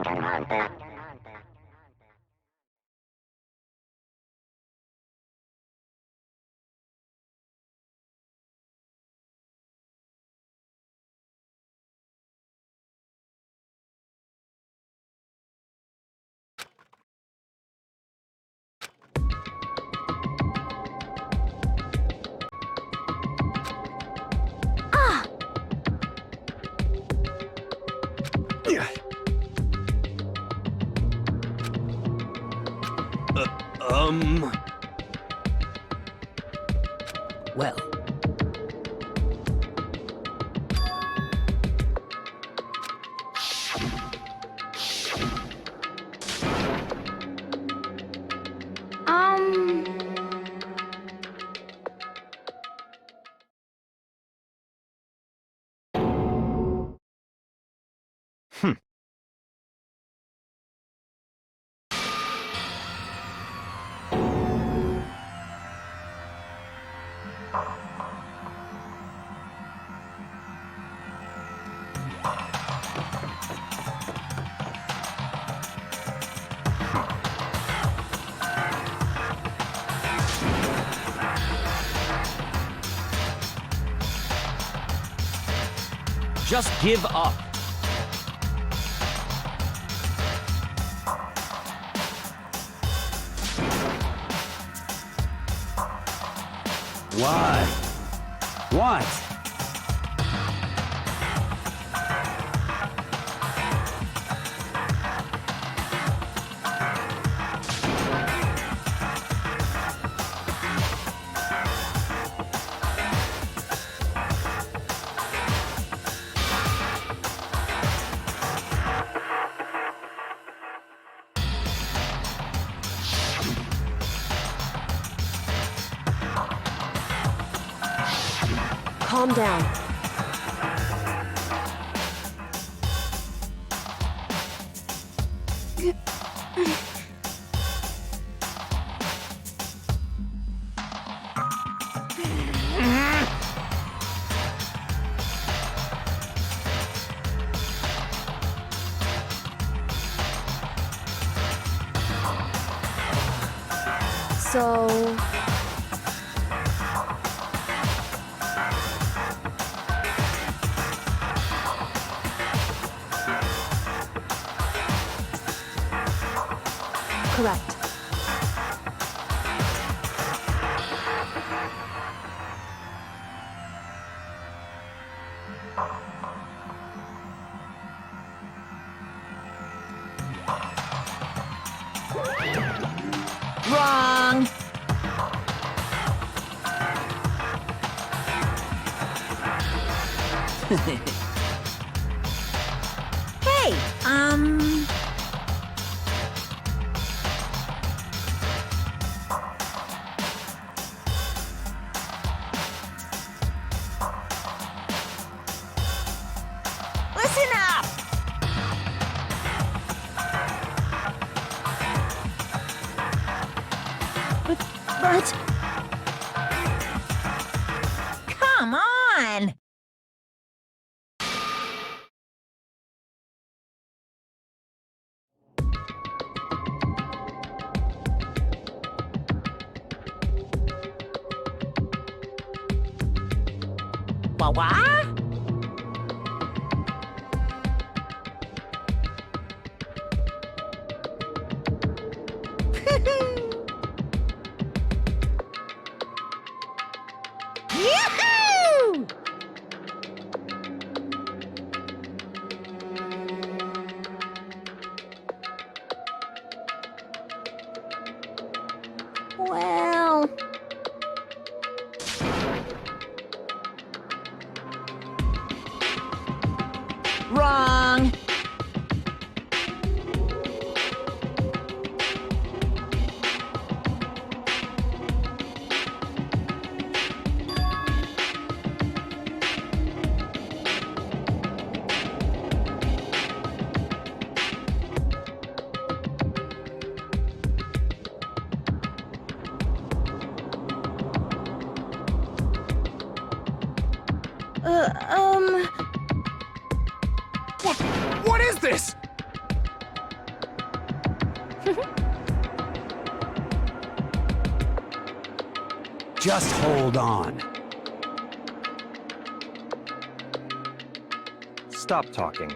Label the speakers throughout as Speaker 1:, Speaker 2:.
Speaker 1: Danganronpa.
Speaker 2: Well. Just give up.
Speaker 3: Why? What?
Speaker 4: Calm down. So... Correct.
Speaker 2: Wrong!
Speaker 4: Hey,
Speaker 2: Listen up!
Speaker 4: But...
Speaker 2: Come on! What? Yoo-hoo!
Speaker 4: Well...
Speaker 2: Wrong!
Speaker 3: What is this? Just hold on.
Speaker 1: Stop talking.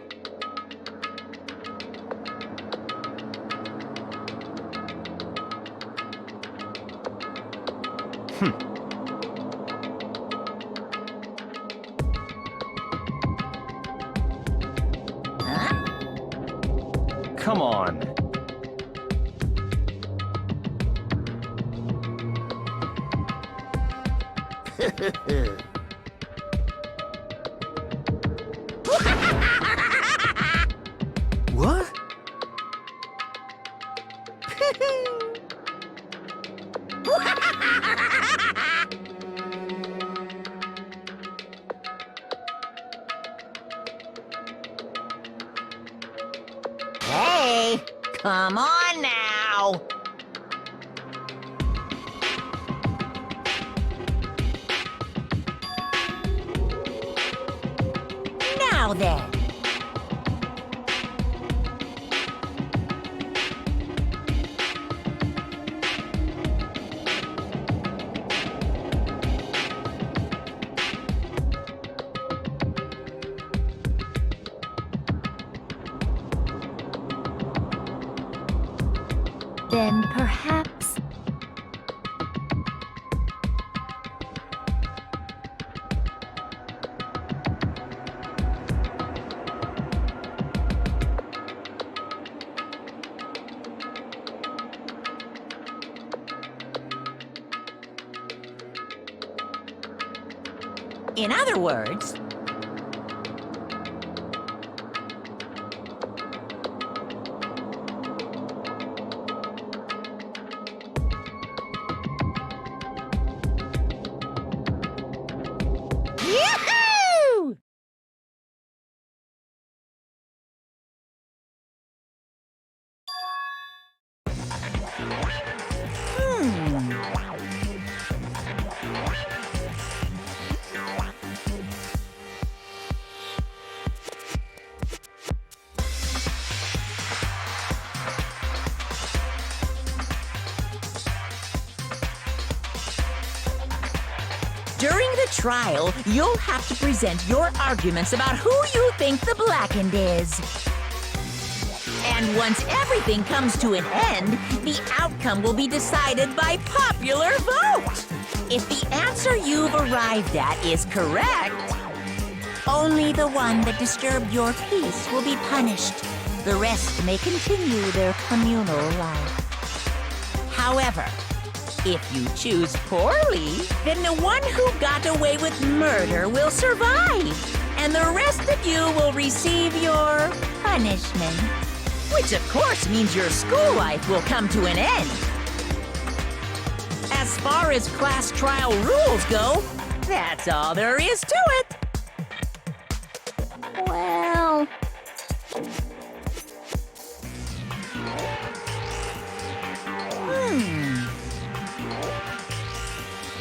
Speaker 2: Huh?
Speaker 1: Come on. What?
Speaker 2: Hey, come on now. Now then.
Speaker 4: Then perhaps...
Speaker 2: In other words, Yoo-hoo! During the trial, you'll have to present your arguments about who you think the blackened is. And once everything comes to an end, the outcome will be decided by popular vote. If the answer you've arrived at is correct, only the one that disturbed your peace will be punished. The rest may continue their communal life. However, if you choose poorly, then the one who got away with murder will survive, and the rest of you will receive your punishment. Which of course means your school life will come to an end. As far as class trial rules go, that's all there is to it.
Speaker 4: Well...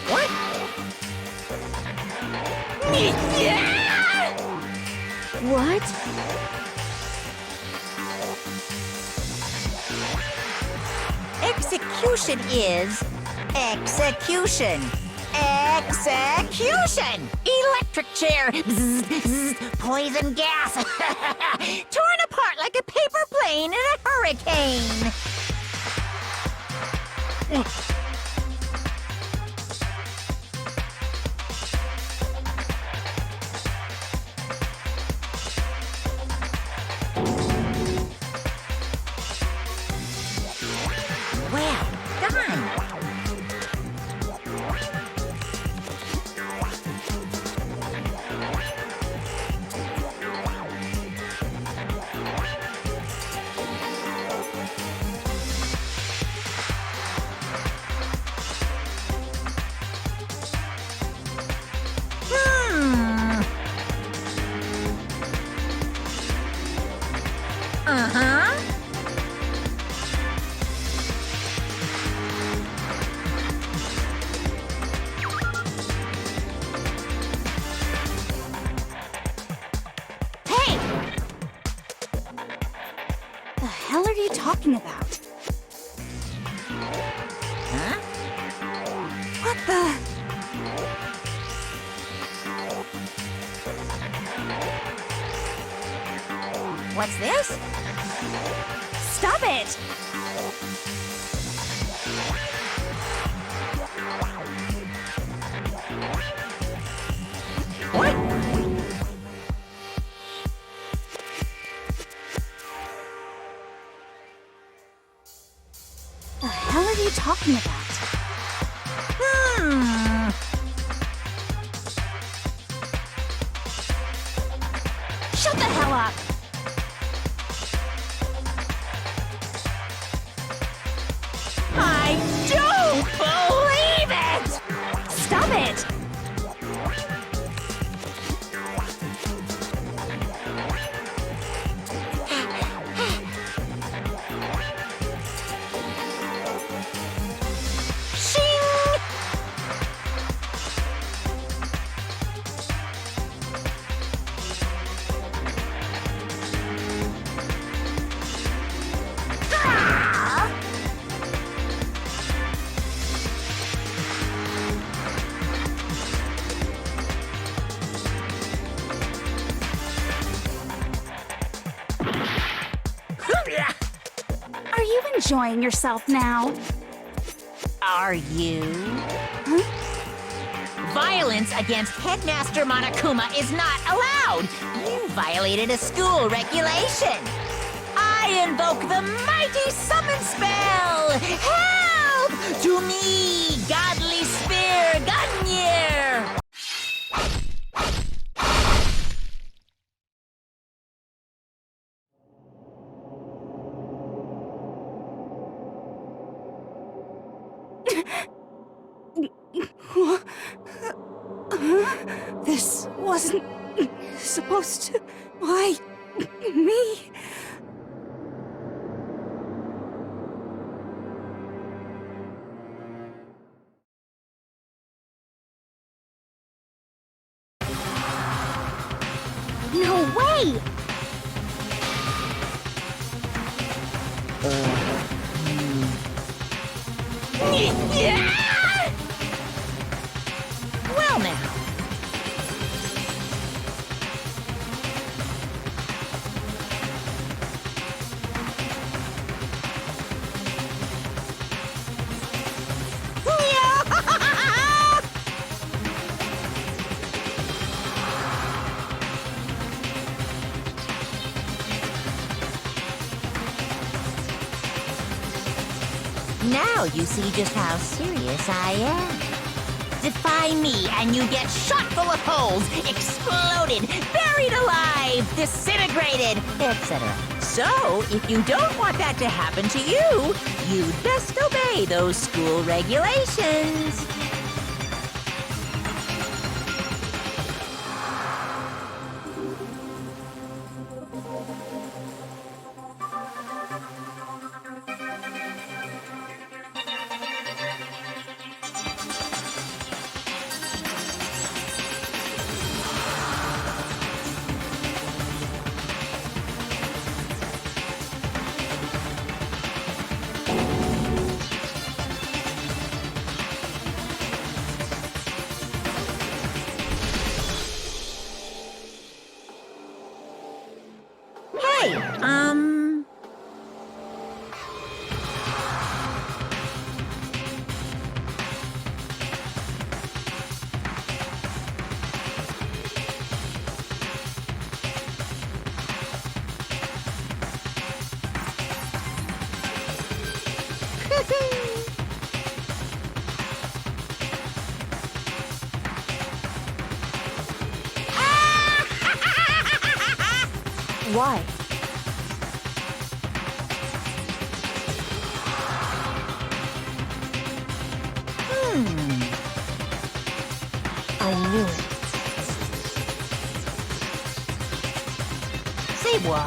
Speaker 2: What?
Speaker 4: What?
Speaker 2: Execution is execution. Execution! Electric chair. Bzz, bzz, poison gas. Torn apart like a paper plane in a hurricane. Well done. Uh-huh. Hey!
Speaker 4: The hell are you talking about?
Speaker 2: Huh?
Speaker 4: What the...
Speaker 2: What's this?
Speaker 4: Stop it!
Speaker 2: What?
Speaker 4: The hell are you talking about? Shut the hell up!
Speaker 2: I don't believe it!
Speaker 4: Stop it!
Speaker 2: Shing! Ah!
Speaker 4: Are you enjoying yourself now?
Speaker 2: Are you? Violence against Headmaster Monokuma is not allowed! You violated a school regulation! I invoke the mighty summon spell! Help! To me, godly spear, Gungnir!
Speaker 4: This wasn't supposed to... Why? Me? No way!
Speaker 2: Well now. Now you see just how serious I am. Defy me and you get shot full of holes, exploded, buried alive, disintegrated, etc. So, if you don't want that to happen to you, you'd best obey those school regulations. Hey,
Speaker 4: Why? I knew it.
Speaker 2: Say what?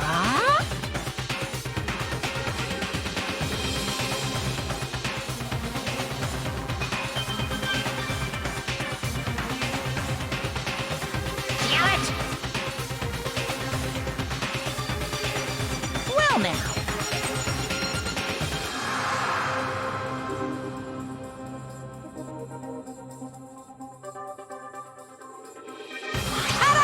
Speaker 2: Damn it! Well now. Ta-da!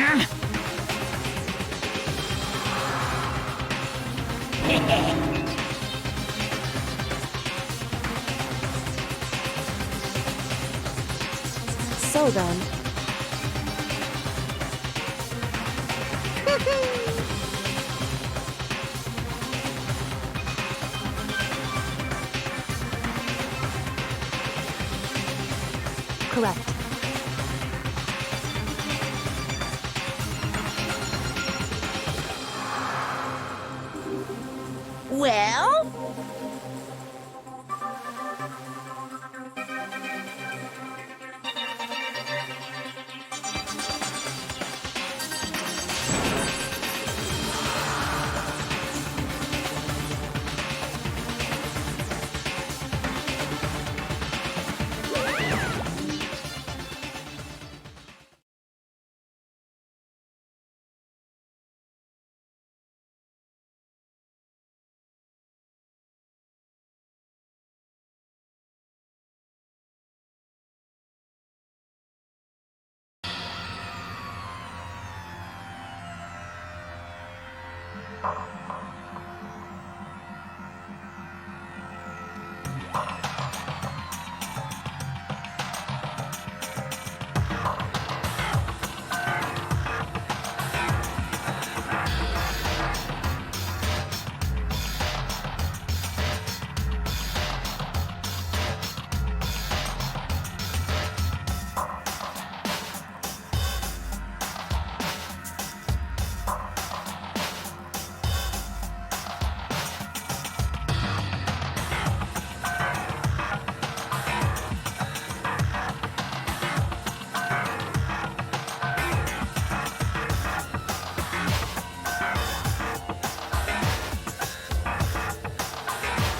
Speaker 4: So then. Correct.
Speaker 2: Well?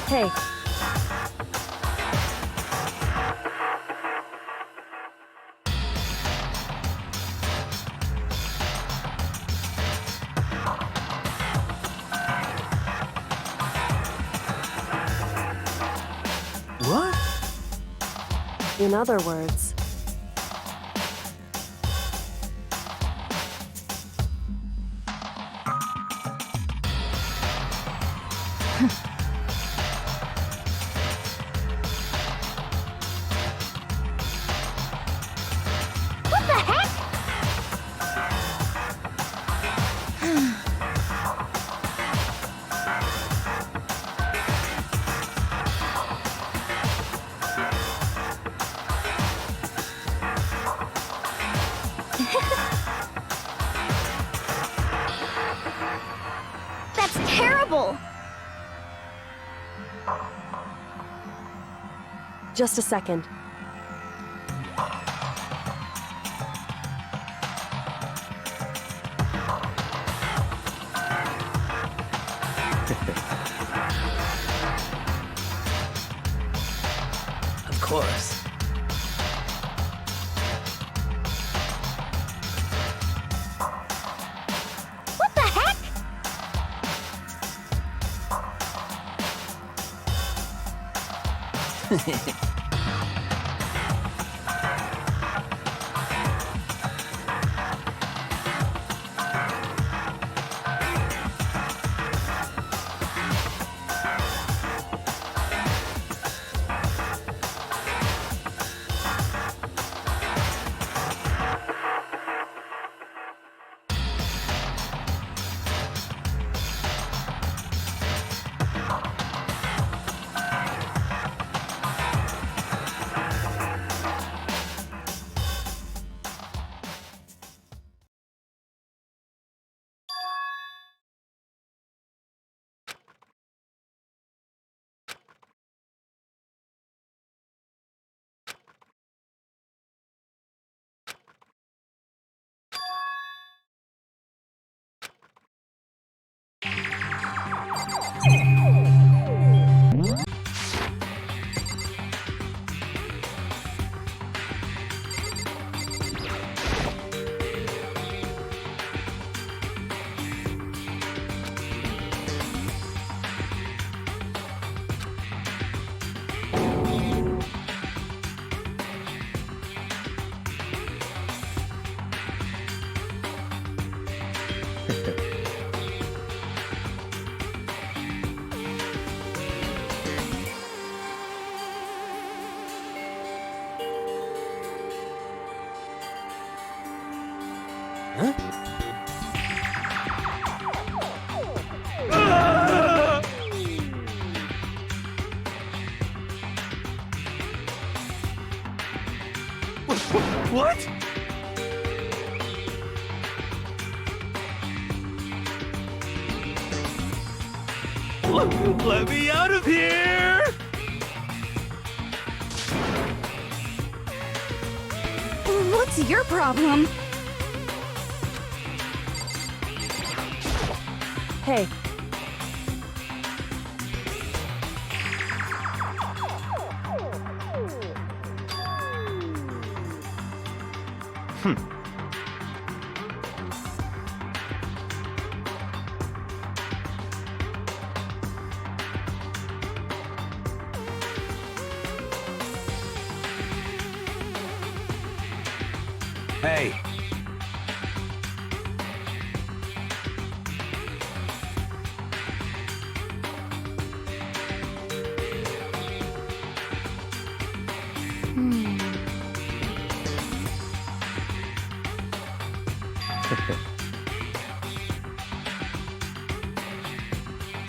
Speaker 4: Hey.
Speaker 1: What?
Speaker 4: In other words,
Speaker 2: What the heck?
Speaker 4: that's terrible! Just a second.
Speaker 1: Of course.
Speaker 4: What the heck?
Speaker 1: What? Let me out of here!
Speaker 4: What's your problem? Hey.
Speaker 3: Hey.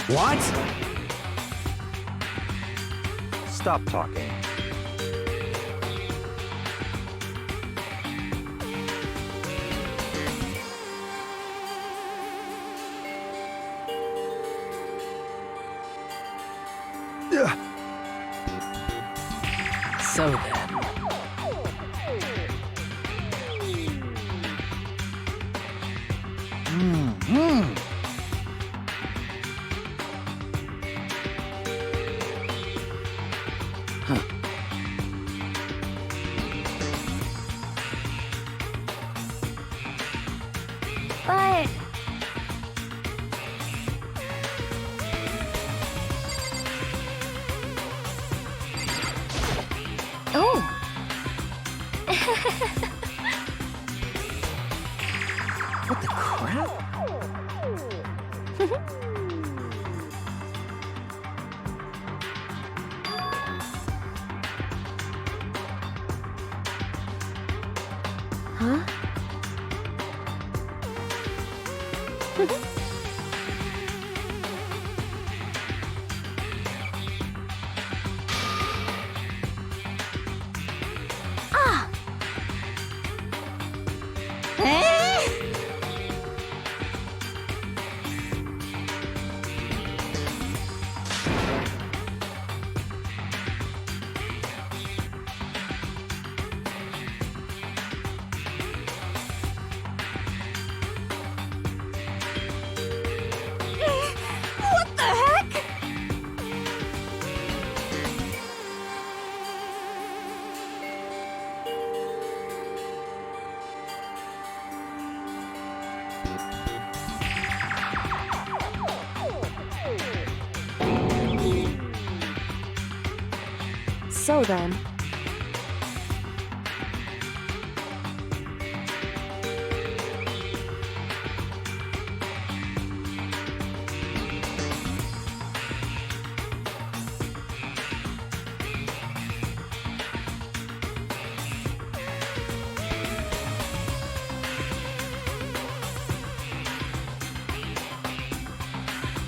Speaker 3: What?
Speaker 1: Stop talking.
Speaker 2: So then.
Speaker 4: But... Oh!
Speaker 2: What the crap?
Speaker 4: Huh? What the heck? So then...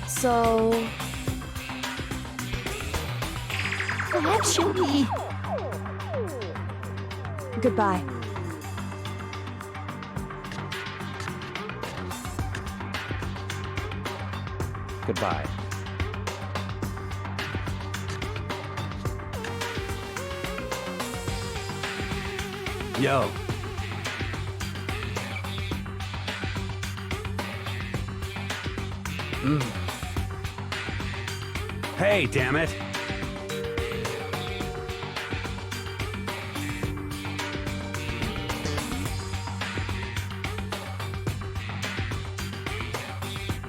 Speaker 4: So...
Speaker 2: Actually,
Speaker 4: Goodbye.
Speaker 1: Goodbye.
Speaker 3: Yo. Hey, damn it.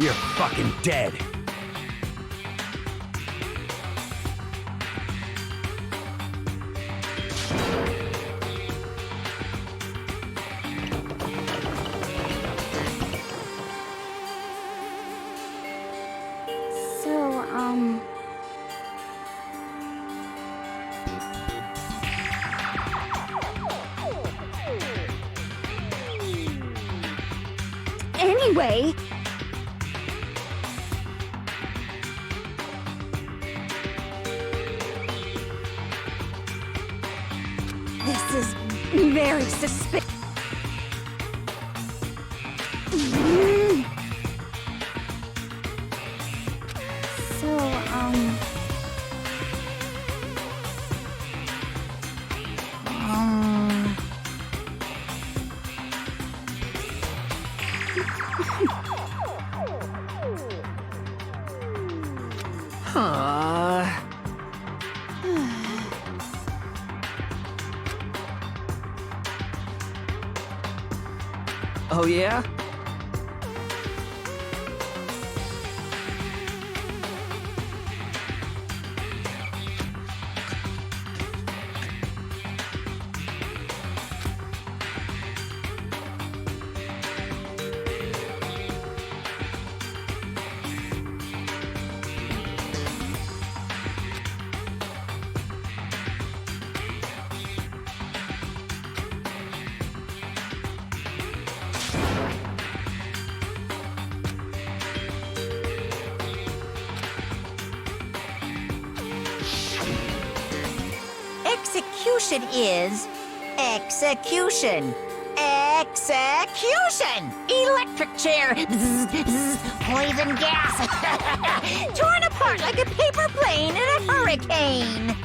Speaker 3: You're fucking dead.
Speaker 4: anyway. This is very suspicious. So,
Speaker 1: Oh, yeah?
Speaker 2: Execution is execution. Execution! Electric chair! Bzz, bzz, poison gas! Torn apart like a paper plane in a hurricane!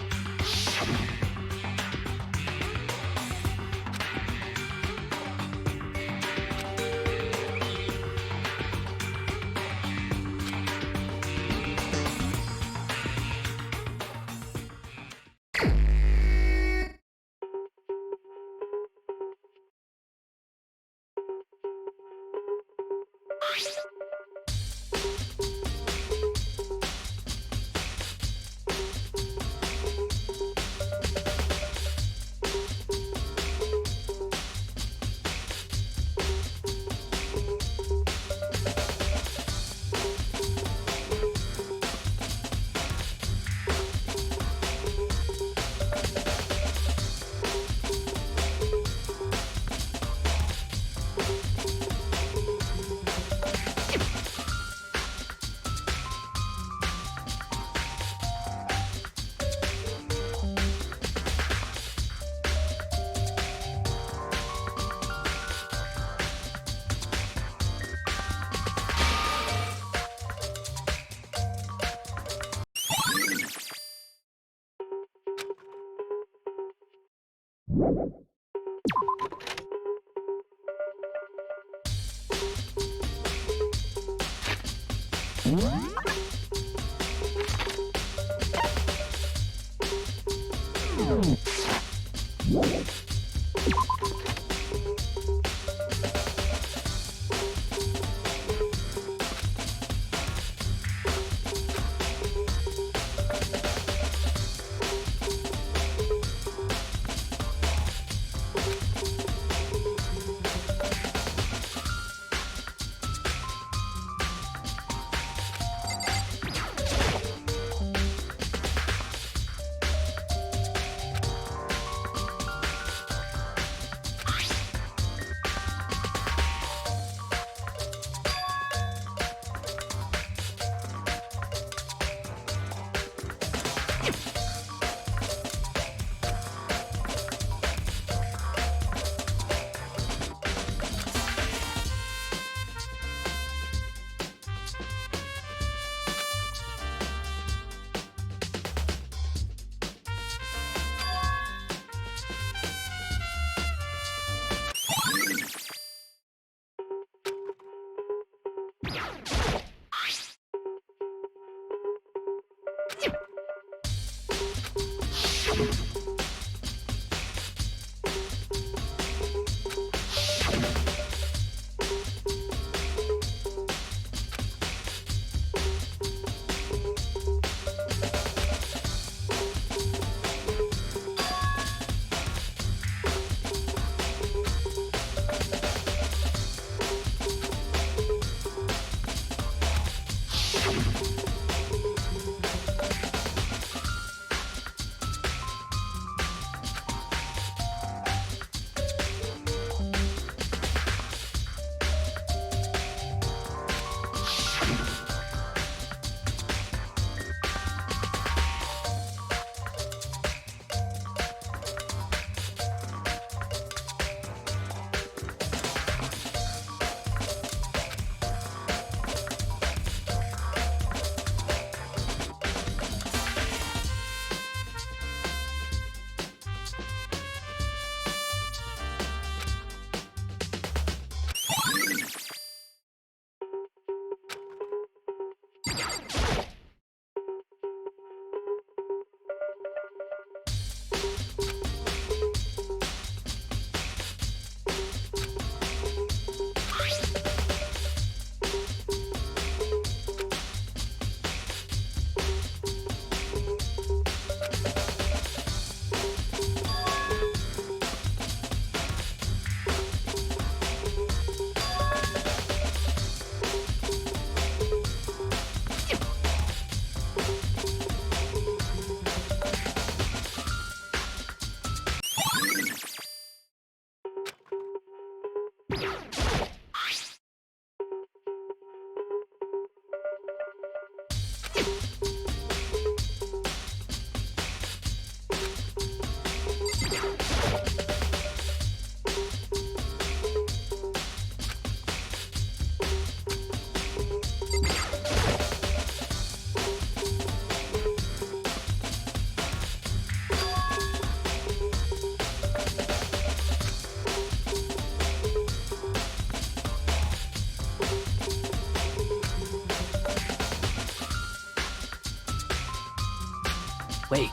Speaker 5: Wait.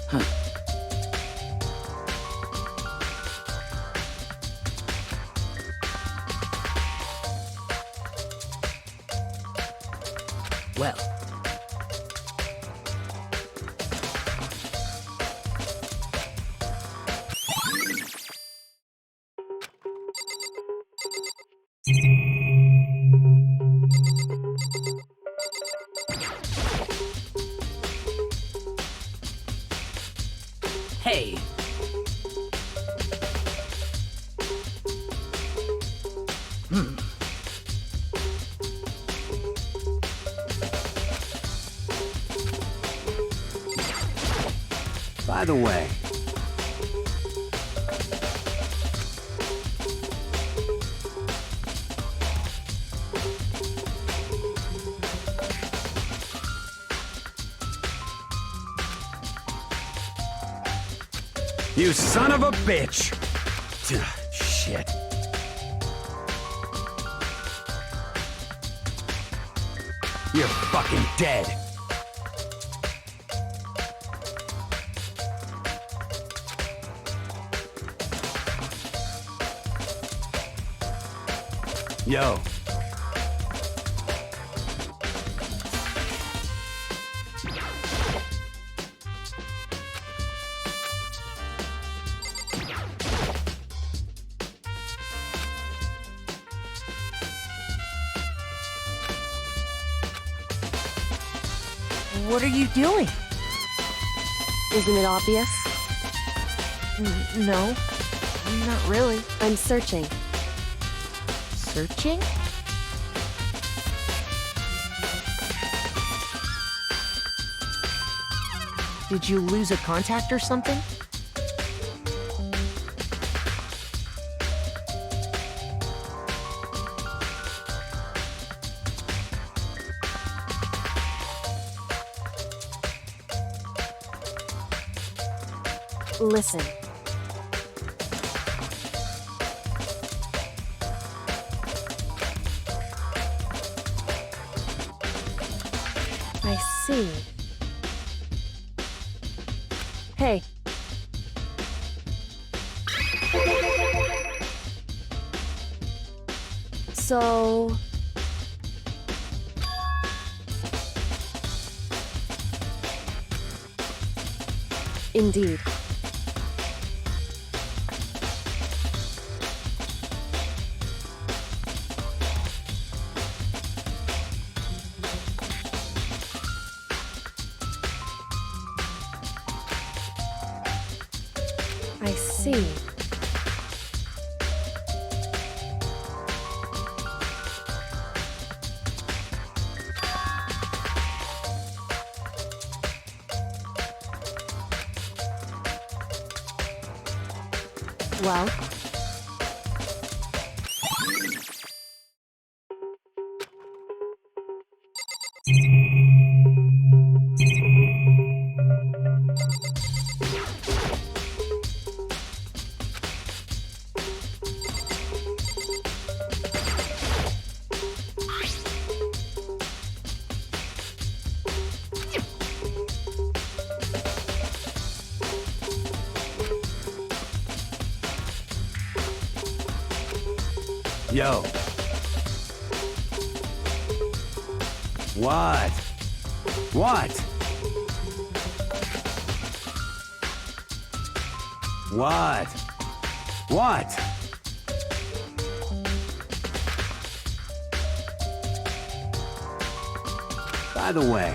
Speaker 5: Huh. Well. Hey.
Speaker 3: By the way, you son of a bitch! Shit. You're fucking dead. Yo.
Speaker 2: What are you doing?
Speaker 4: Isn't it obvious?
Speaker 2: No, not really.
Speaker 4: I'm searching.
Speaker 2: Searching? Did you lose a contact or something?
Speaker 4: Listen. I see. Hey. So... Indeed. I see. Well,
Speaker 3: Yo. What? What? What? What? By the way,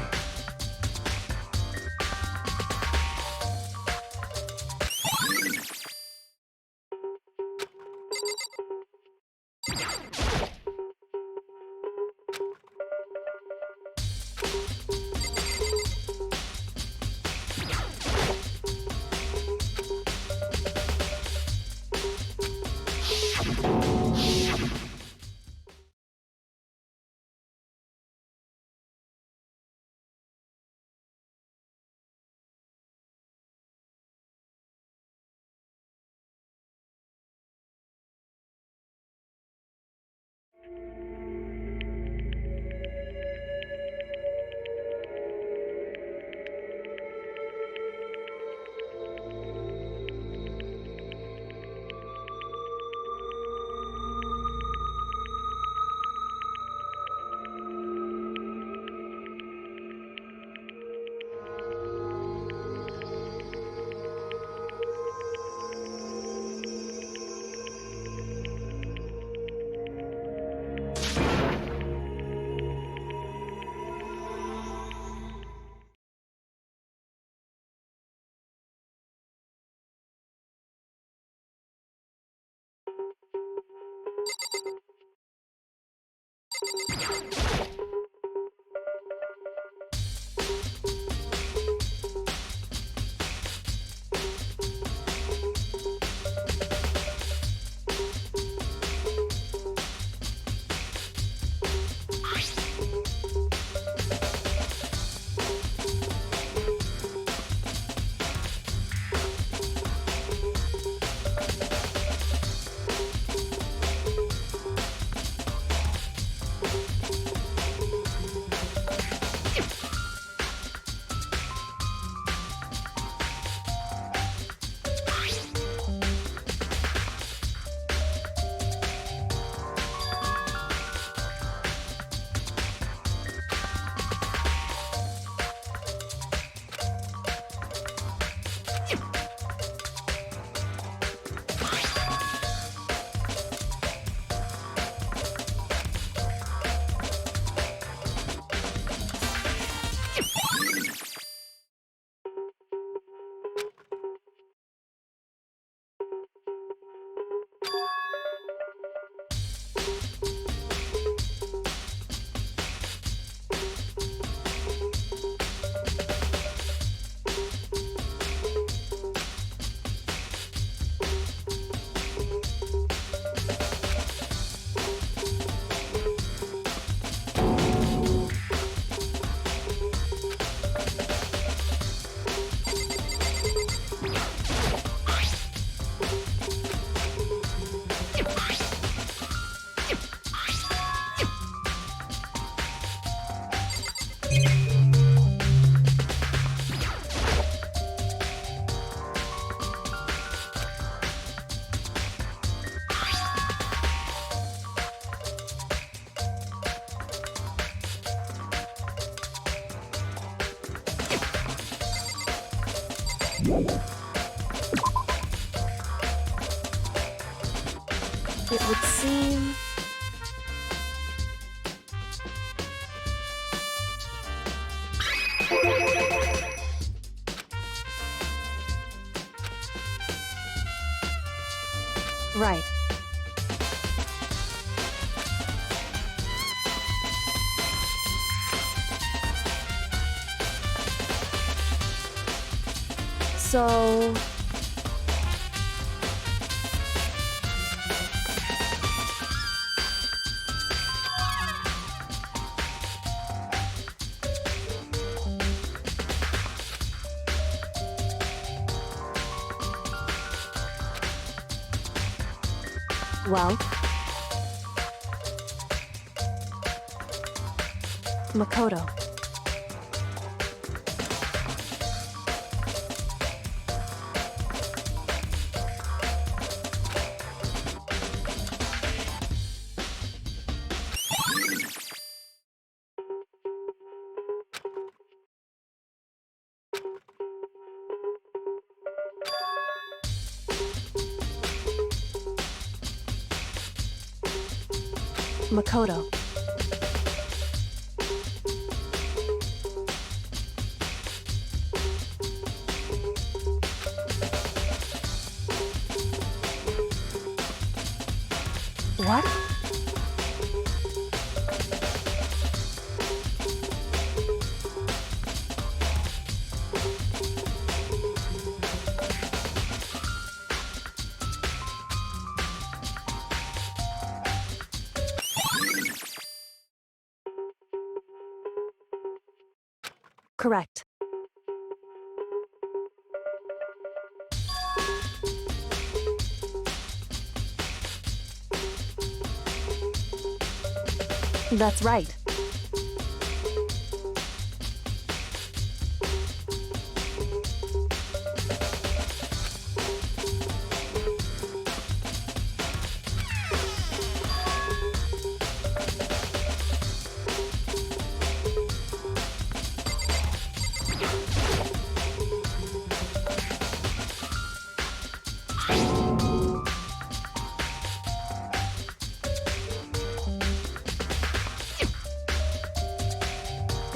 Speaker 4: It would seem. Right. So. Well, Makoto. Makoto. What? Correct. That's right.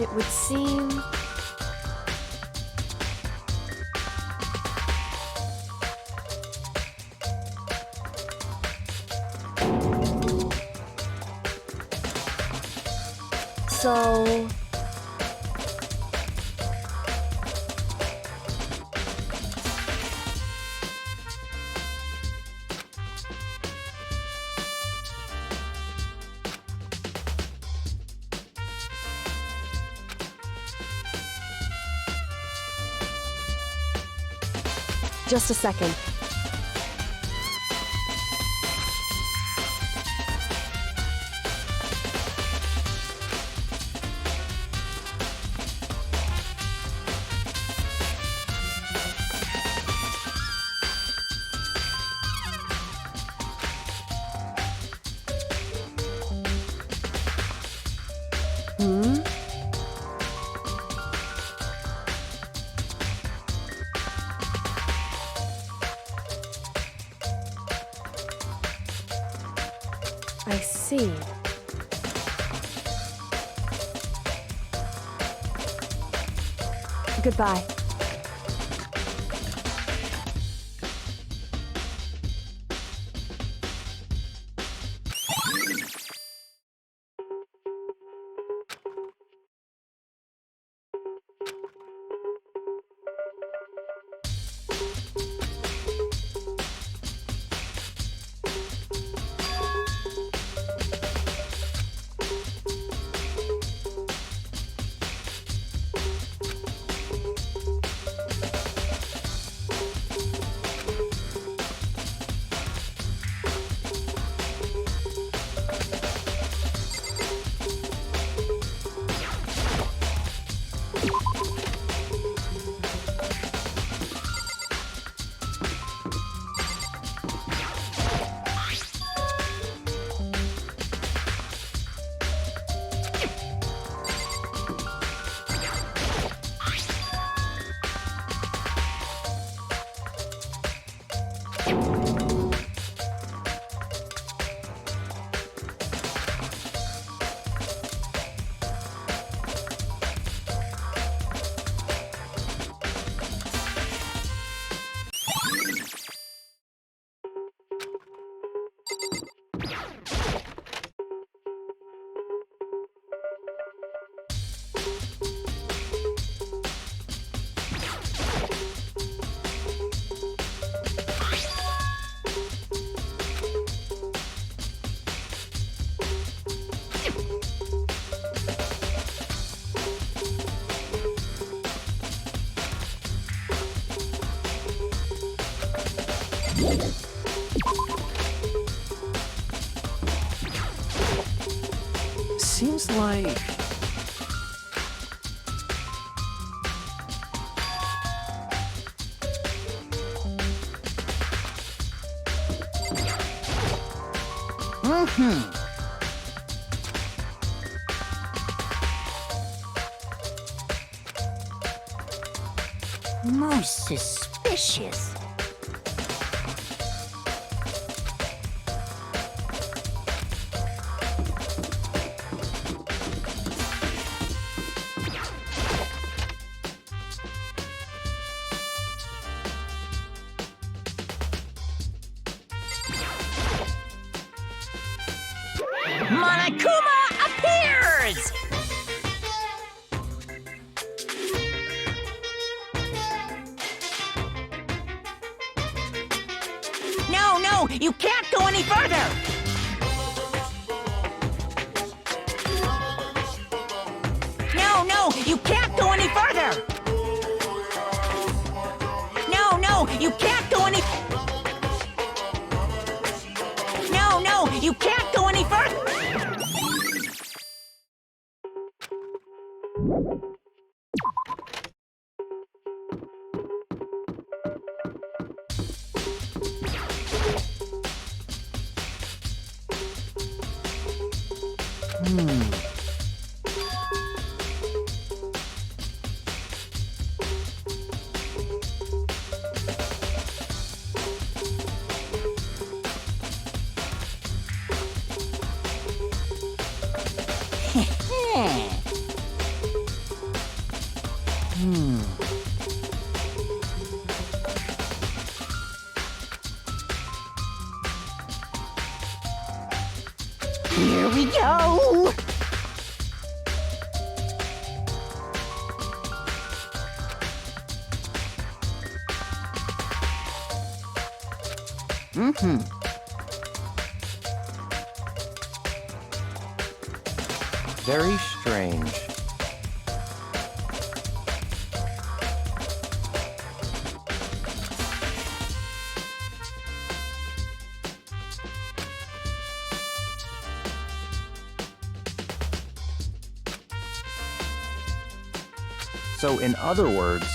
Speaker 4: It would seem. So. Just a second. Hmm? I see. Goodbye.
Speaker 3: Seems like...
Speaker 2: Most suspicious. Monokuma appears! No, you can't go any further! No, you can't go any further! No, you can't go any... No, you can't go any further! Here we go!
Speaker 3: Very strange. So, in other words,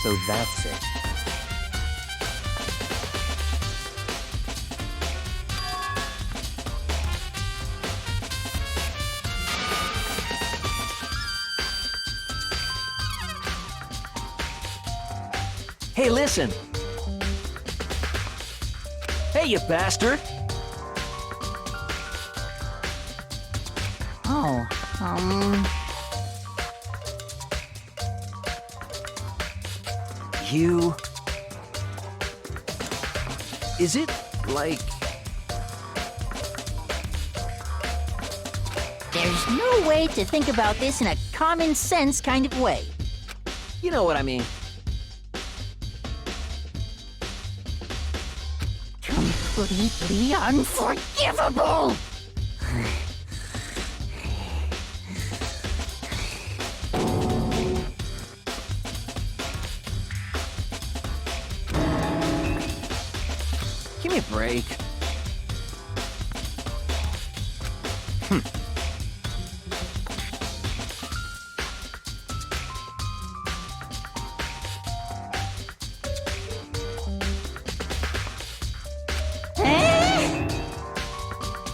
Speaker 3: so that's it.
Speaker 5: Hey, listen! Hey, you bastard!
Speaker 2: Oh,
Speaker 5: You... Is it, like...
Speaker 2: There's no way to think about this in a common sense kind of way.
Speaker 5: You know what I mean.
Speaker 2: Completely unforgivable!
Speaker 5: Give me a break.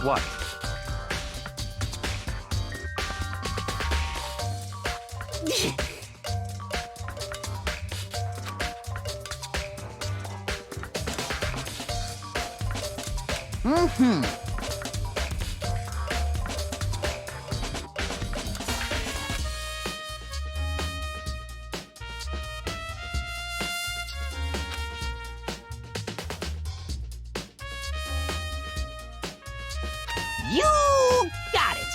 Speaker 1: What?
Speaker 2: You got it.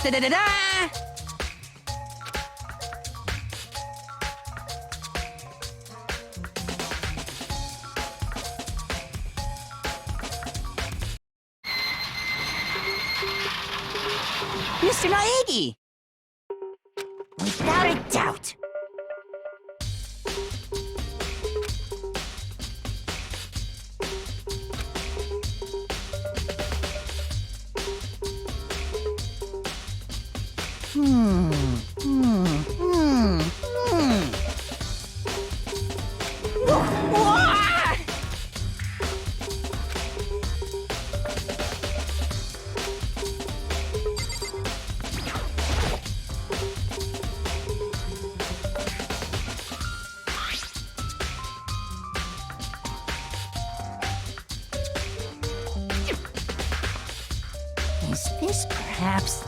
Speaker 2: Da-da-da-da! Mr. Naegi! Without a doubt. Is this perhaps...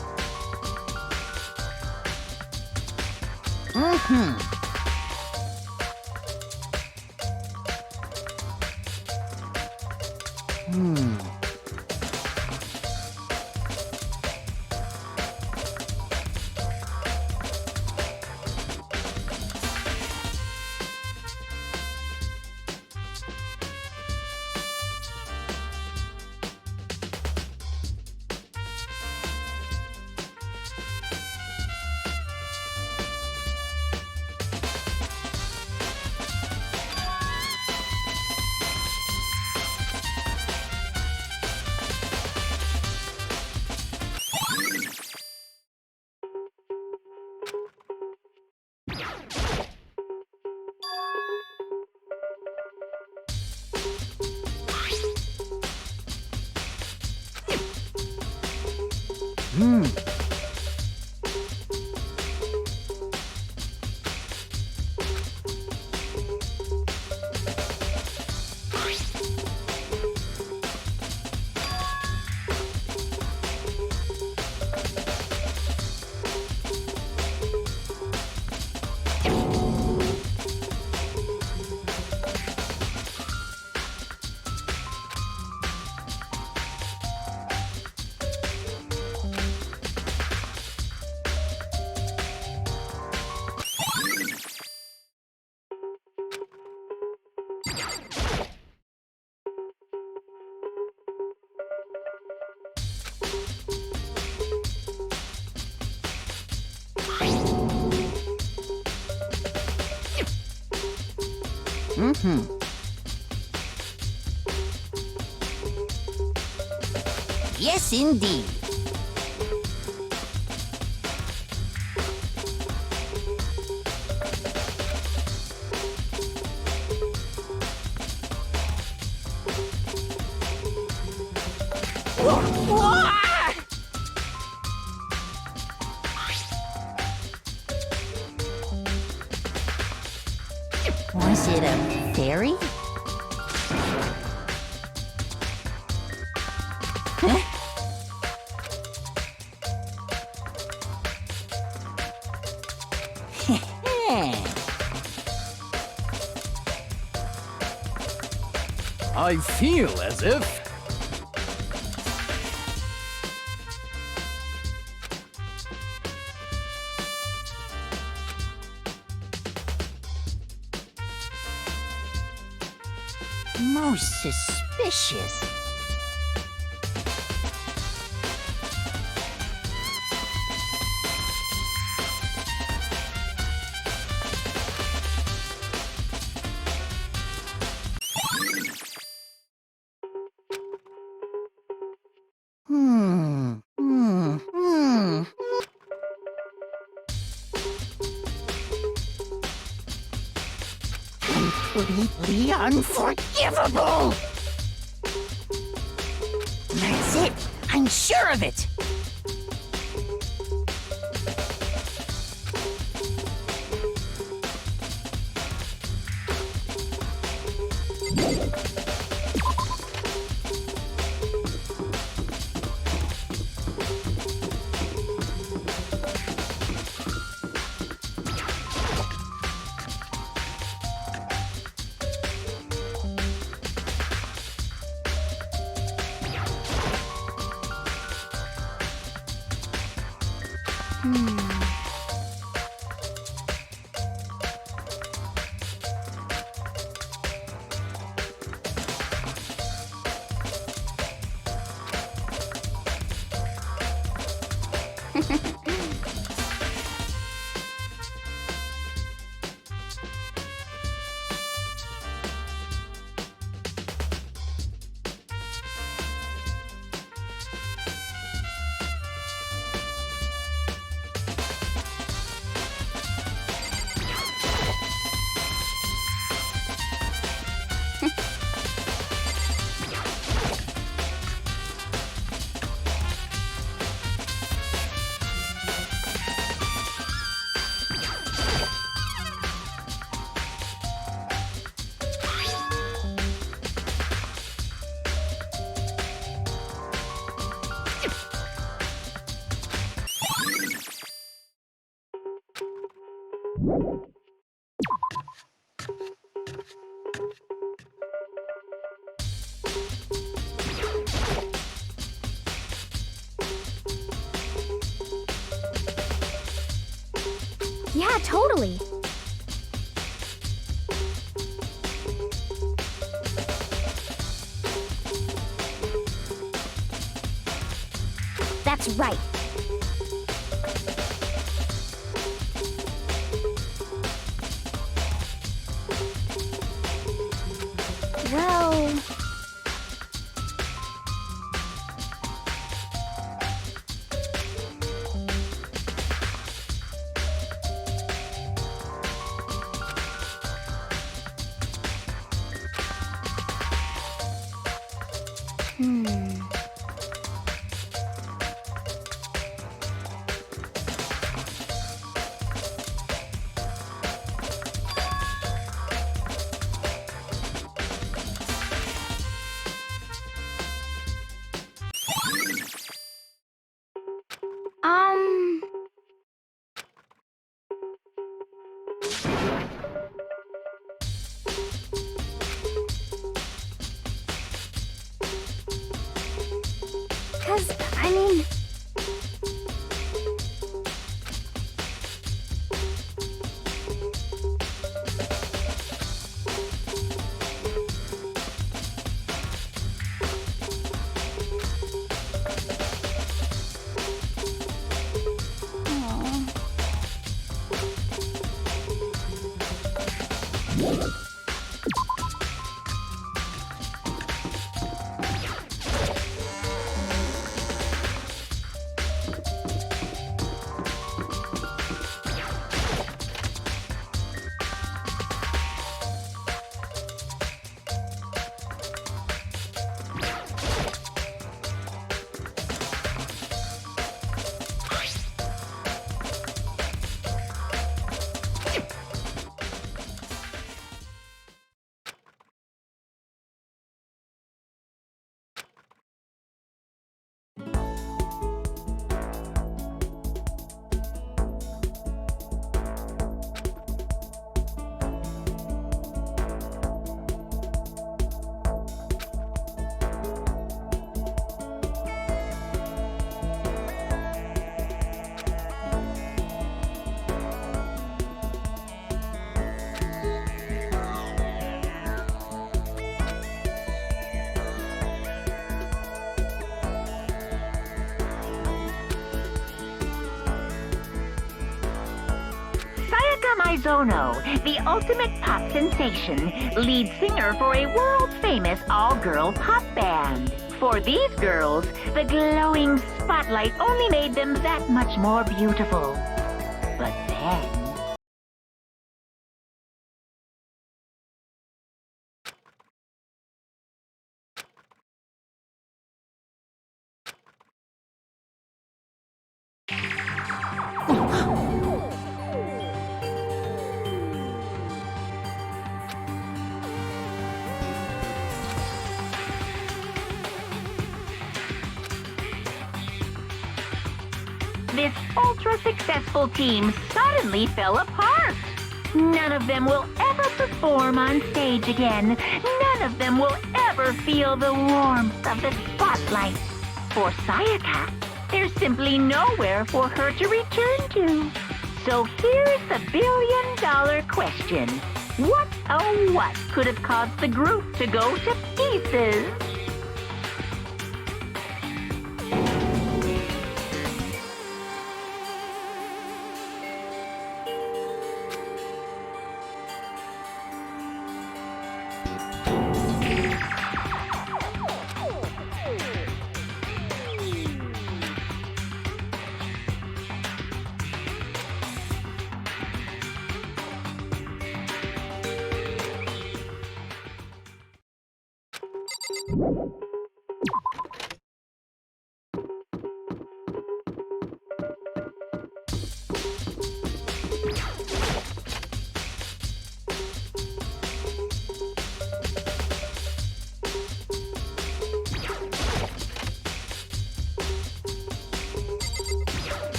Speaker 2: Yes, indeed. Was it a fairy?
Speaker 3: I feel as if...
Speaker 2: Most suspicious. Completely unforgivable! I'm sure of it!
Speaker 6: Yeah, totally. That's right. Well... Um... 'Cause, I mean...
Speaker 2: Maizono, the ultimate pop sensation, lead singer for a world-famous all-girl pop band. For these girls, the glowing spotlight only made them that much more beautiful. But then... a successful team suddenly fell apart. None of them will ever perform on stage again. None of them will ever feel the warmth of the spotlight. For Sayaka, there's simply nowhere for her to return to. So here's the billion-dollar question. What, oh what, could have caused the group to go to pieces?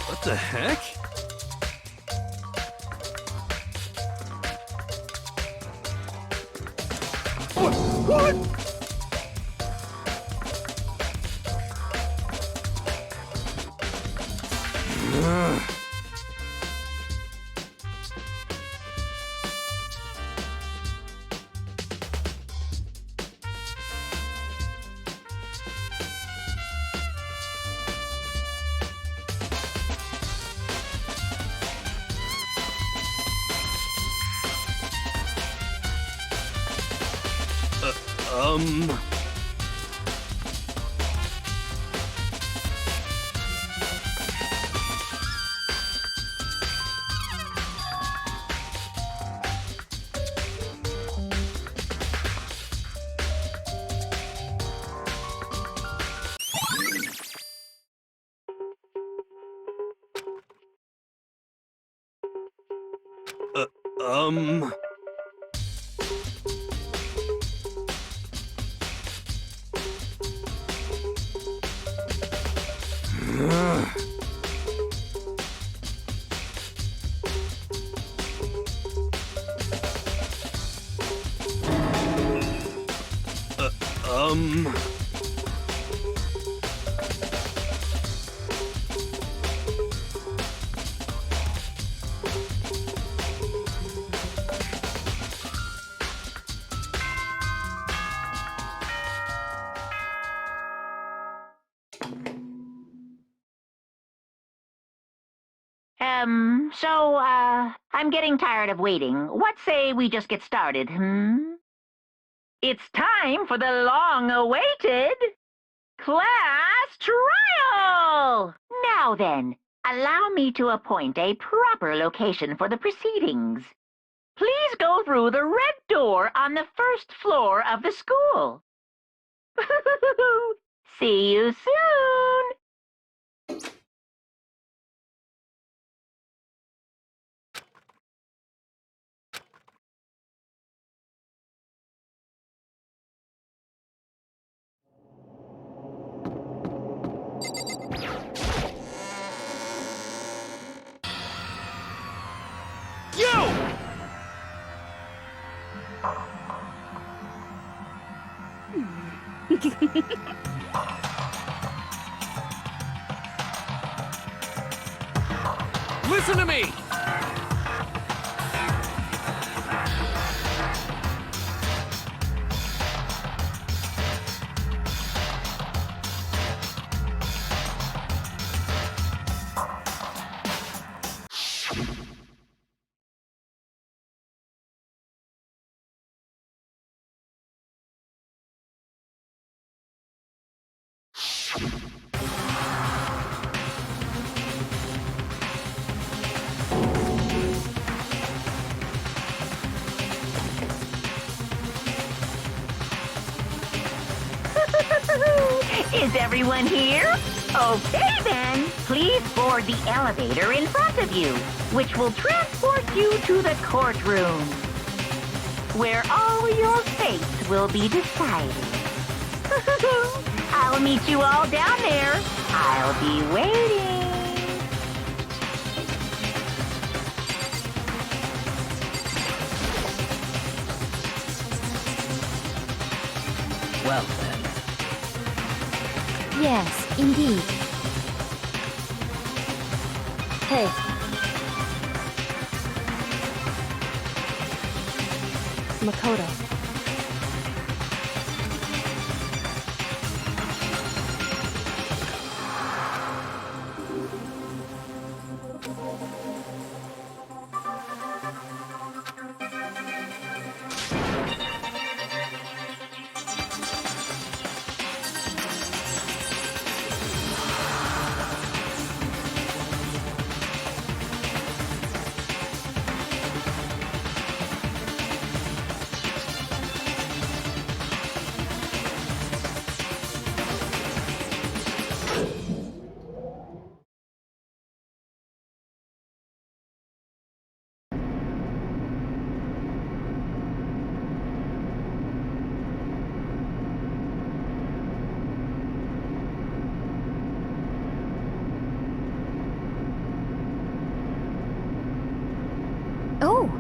Speaker 1: What the heck? What? Um...
Speaker 2: I'm getting tired of waiting. What say we just get started, It's time for the long-awaited class trial! Now then, allow me to appoint a proper location for the proceedings. Please go through the red door on the first floor of the school. See you soon!
Speaker 3: Listen to me!
Speaker 7: Everyone here? Okay then, please board the elevator in front of you, which will transport you to the courtroom, where all your fates will be decided. I'll meet you all down there. I'll be waiting.
Speaker 5: Well then.
Speaker 6: Yes, indeed.
Speaker 4: Hey. Makoto.
Speaker 6: Oh,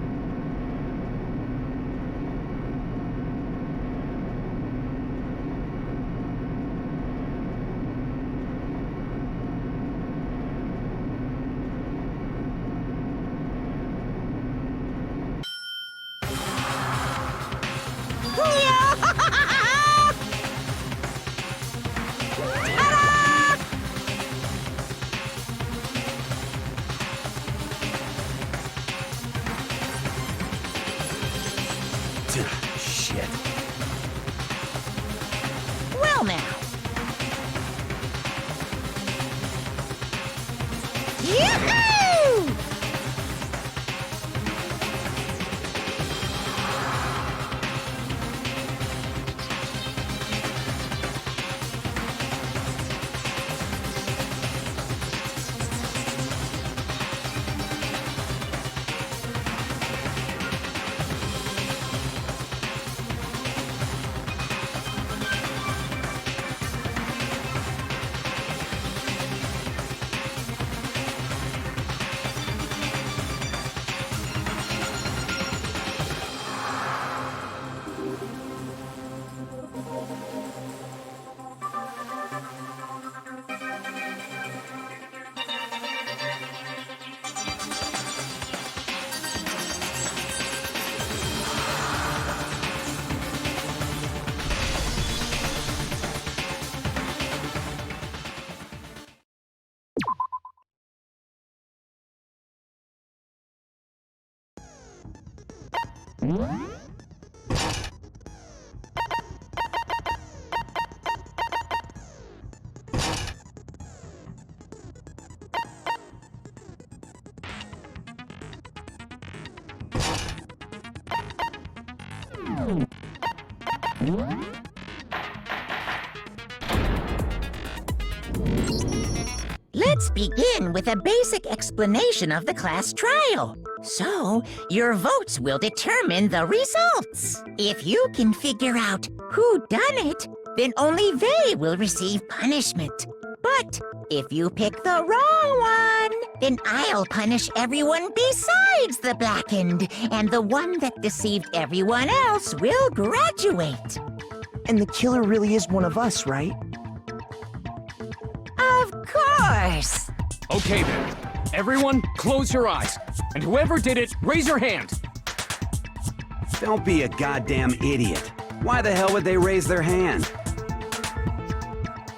Speaker 3: Shit.
Speaker 2: Well now. Yoo-hoo! Let's begin with a basic explanation of the class trial. So, your votes will determine the results. If you can figure out who done it, then only they will receive punishment. But if you pick the wrong one, then I'll punish everyone besides the blackened, and the one that deceived everyone else will graduate.
Speaker 8: And the killer really is one of us, right?
Speaker 2: Of course!
Speaker 3: Okay then. Everyone, close your eyes. And whoever did it, raise your hand.
Speaker 1: Don't be a goddamn idiot. Why the hell would they raise their hand?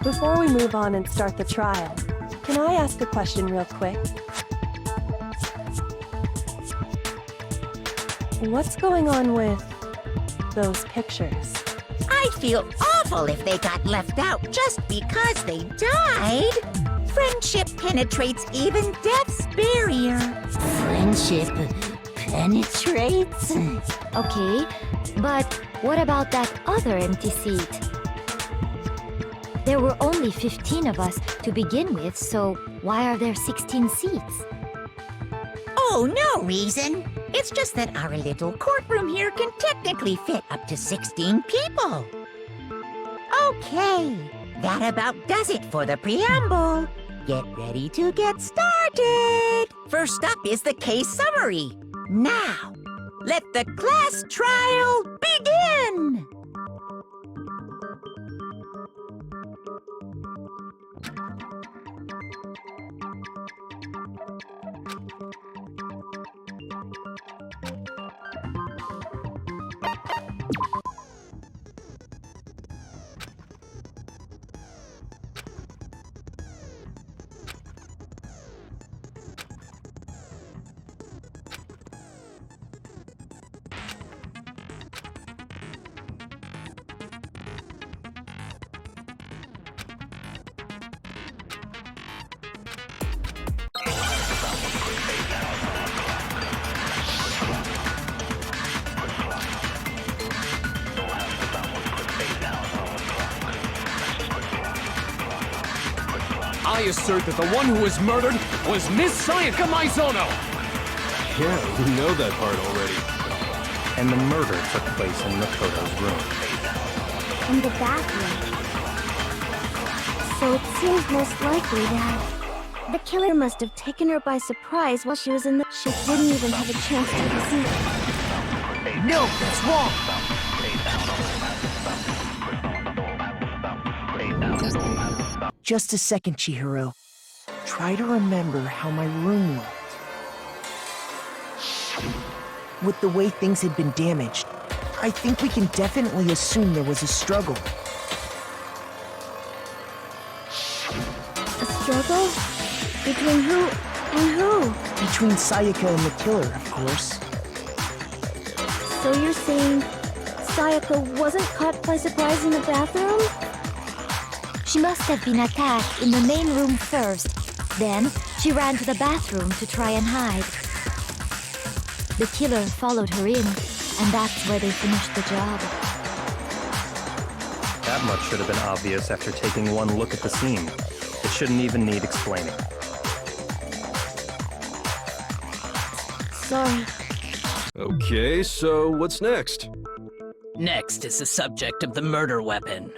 Speaker 4: Before we move on and start the trial, can I ask a question real quick? What's going on with those pictures?
Speaker 2: I'd feel awful if they got left out just because they died. Friendship penetrates even death's barrier.
Speaker 7: Friendship penetrates?
Speaker 6: okay. But what about that other empty seat? There were only 15 of us to begin with, so why are there 16 seats?
Speaker 2: Oh, no reason. It's just that our little courtroom here can technically fit up to 16 people. Okay, that about does it for the preamble. Get ready to get started. First up is the case summary. Now, let the class trial begin.
Speaker 3: I assert that the one who was murdered was Miss Sayaka Maizono!
Speaker 9: Yeah, we know that part already.
Speaker 10: And the murder took place in Makoto's room.
Speaker 6: In the bathroom. So it seems most likely that the killer must have taken her by surprise while she was in the... She didn't even have a chance to receive it.
Speaker 8: No, that's wrong! Just a second, Chihiro. Try to remember how my room looked. With the way things had been damaged, I think we can definitely assume there was a struggle.
Speaker 6: A struggle? Between who and who?
Speaker 8: Between Sayaka and the killer, of course.
Speaker 6: So you're saying Sayaka wasn't caught by surprise in the bathroom? She must have been attacked in the main room first. Then, she ran to the bathroom to try and hide. The killer followed her in, and that's where they finished the job.
Speaker 10: That much should have been obvious after taking one look at the scene. It shouldn't even need explaining.
Speaker 6: Sorry.
Speaker 9: Okay, so what's next?
Speaker 5: Next is the subject of the murder weapon.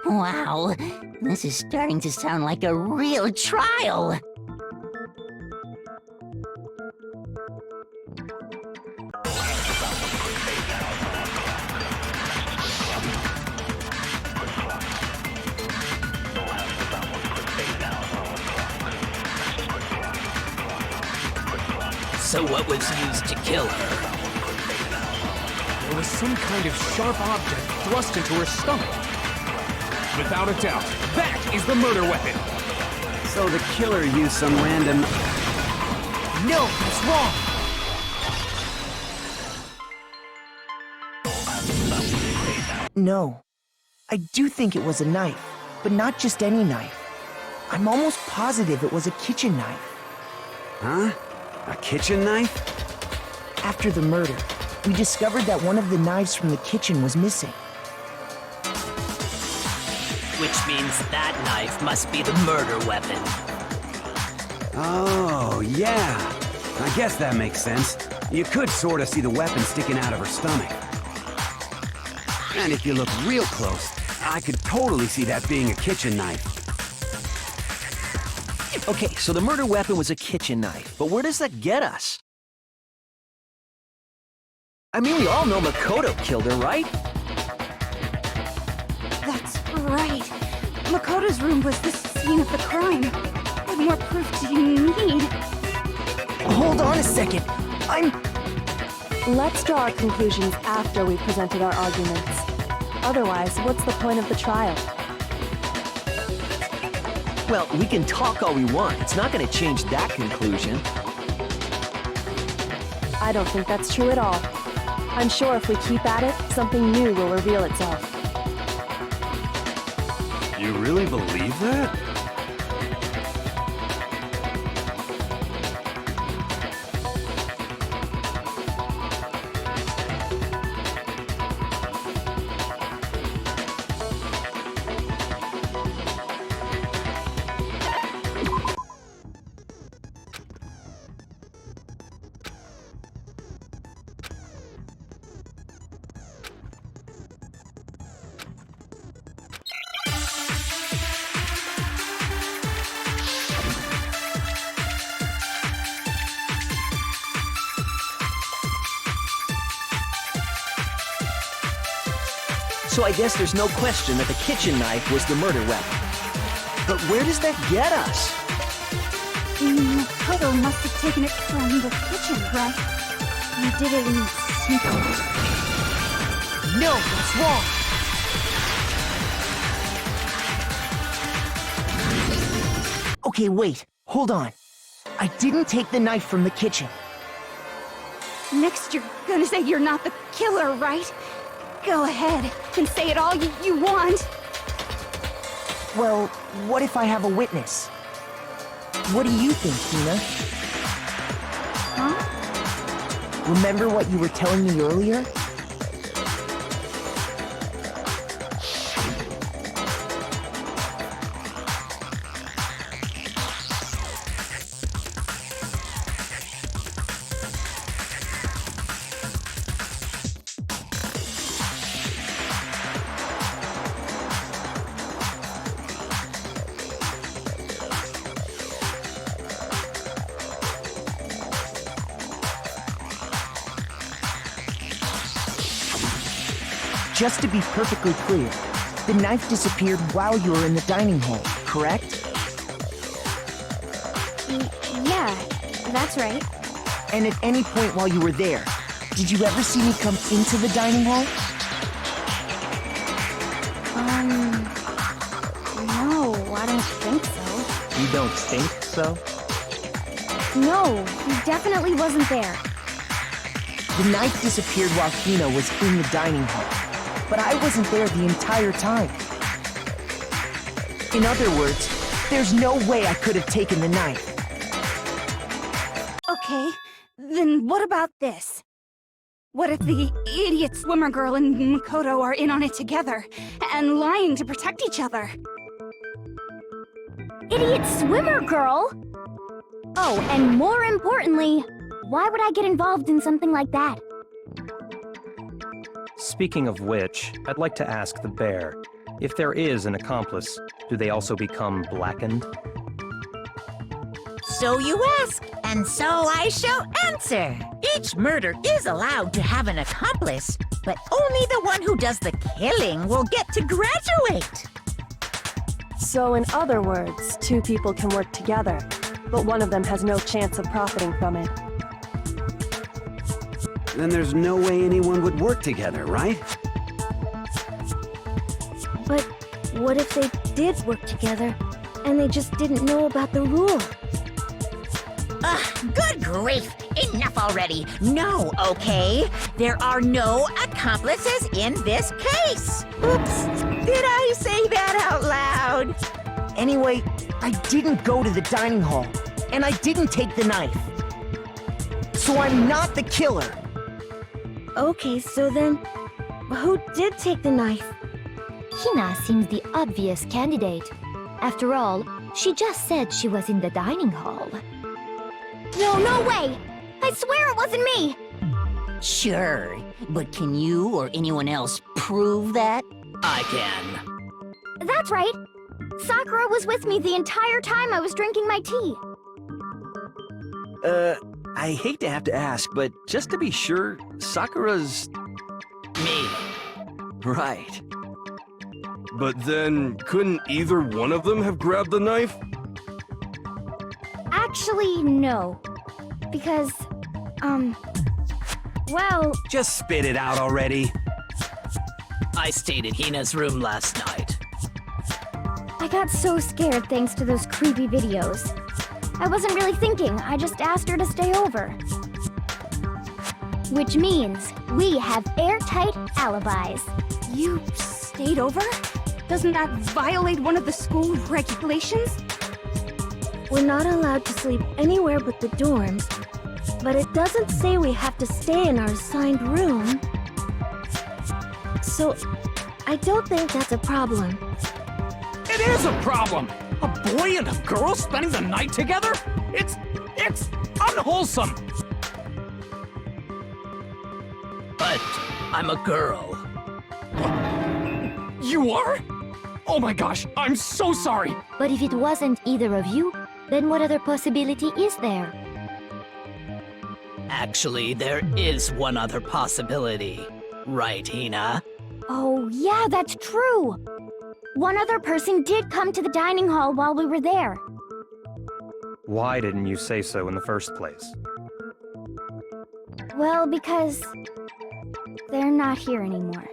Speaker 2: Wow, this is starting to sound like a real trial.
Speaker 5: So what was used to kill her?
Speaker 3: There was some kind of sharp object thrust into her stomach. Without a doubt, that is the murder weapon!
Speaker 1: So the killer used some random...
Speaker 8: No, that's wrong! No. I do think it was a knife, but not just any knife. I'm almost positive it was a kitchen knife.
Speaker 1: Huh? A kitchen knife?
Speaker 8: After the murder, we discovered that one of the knives from the kitchen was missing.
Speaker 5: Which means that knife must be the murder weapon.
Speaker 1: Oh, yeah. I guess that makes sense. You could sort of see the weapon sticking out of her stomach. And if you look real close, I could totally see that being a kitchen knife.
Speaker 11: Okay, so the murder weapon was a kitchen knife, but where does that get us? I mean, we all know Makoto killed her, right?
Speaker 6: That's right. Makoto's room was the scene of the crime. What more proof do you need?
Speaker 8: Hold on a second.
Speaker 4: Let's draw our conclusions after we've presented our arguments. Otherwise, what's the point of the trial?
Speaker 11: Well, we can talk all we want. It's not going to change that conclusion.
Speaker 4: I don't think that's true at all. I'm sure if we keep at it, something new will reveal itself.
Speaker 9: You really believe that?
Speaker 11: So I guess there's no question that the kitchen knife was the murder weapon. But where does that get us?
Speaker 6: Makoto must have taken it from the kitchen, right? You did it in secret.
Speaker 8: No, that's wrong. Okay, wait. Hold on. I didn't take the knife from the kitchen.
Speaker 6: Next, you're gonna say you're not the killer, right? Go ahead and say it all you want.
Speaker 8: Well, what if I have a witness? What do you think, Tina?
Speaker 6: Huh?
Speaker 8: Remember what you were telling me earlier? Just to be perfectly clear, the knife disappeared while you were in the dining hall, correct?
Speaker 6: Yeah, that's right.
Speaker 8: And at any point while you were there, did you ever see me come into the dining hall?
Speaker 6: No, I don't think so.
Speaker 10: You don't think so?
Speaker 6: No, he definitely wasn't there.
Speaker 8: The knife disappeared while Hina was in the dining hall, but I wasn't there the entire time. In other words, there's no way I could have taken the knife.
Speaker 6: Okay, then what about this? What if the idiot swimmer girl and Makoto are in on it together, and lying to protect each other?
Speaker 12: Idiot swimmer girl? Oh, and more importantly, why would I get involved in something like that?
Speaker 10: Speaking of which, I'd like to ask the bear, if there is an accomplice, do they also become blackened?
Speaker 2: So you ask, and so I shall answer. Each murder is allowed to have an accomplice, but only the one who does the killing will get to graduate.
Speaker 4: So in other words, two people can work together, but one of them has no chance of profiting from it.
Speaker 1: Then there's no way anyone would work together, right?
Speaker 6: But what if they did work together, and they just didn't know about the rule?
Speaker 2: Ugh, good grief! Enough already! No, okay? There are no accomplices in this case! Oops! Did I say that out loud?
Speaker 8: Anyway, I didn't go to the dining hall, and I didn't take the knife. So I'm not the killer.
Speaker 6: Okay, so then, who did take the knife?
Speaker 12: Hina seems the obvious candidate. After all, she just said she was in the dining hall.
Speaker 6: No way! I swear it wasn't me!
Speaker 5: Sure, but can you or anyone else prove that? I can.
Speaker 12: That's right! Sakura was with me the entire time I was drinking my tea.
Speaker 11: I hate to have to ask, but just to be sure, Sakura's...
Speaker 5: Me.
Speaker 11: Right.
Speaker 9: But then, couldn't either one of them have grabbed the knife?
Speaker 12: Actually, no. Because, well...
Speaker 1: Just spit it out already.
Speaker 5: I stayed in Hina's room last night.
Speaker 12: I got so scared thanks to those creepy videos. I wasn't really thinking, I just asked her to stay over. Which means we have airtight alibis.
Speaker 6: You stayed over? Doesn't that violate one of the school regulations? We're not allowed to sleep anywhere but the dorms, but it doesn't say we have to stay in our assigned room. So, I don't think that's a problem.
Speaker 3: It is a problem! A boy and a girl spending the night together? It's unwholesome!
Speaker 5: But I'm a girl.
Speaker 3: You are? Oh my gosh, I'm so sorry!
Speaker 12: But if it wasn't either of you, then what other possibility is there?
Speaker 5: Actually, there is one other possibility. Right, Hina?
Speaker 12: Oh, yeah, that's true. One other person did come to the dining hall while we were there.
Speaker 10: Why didn't you say so in the first place?
Speaker 12: Well, because they're not here anymore.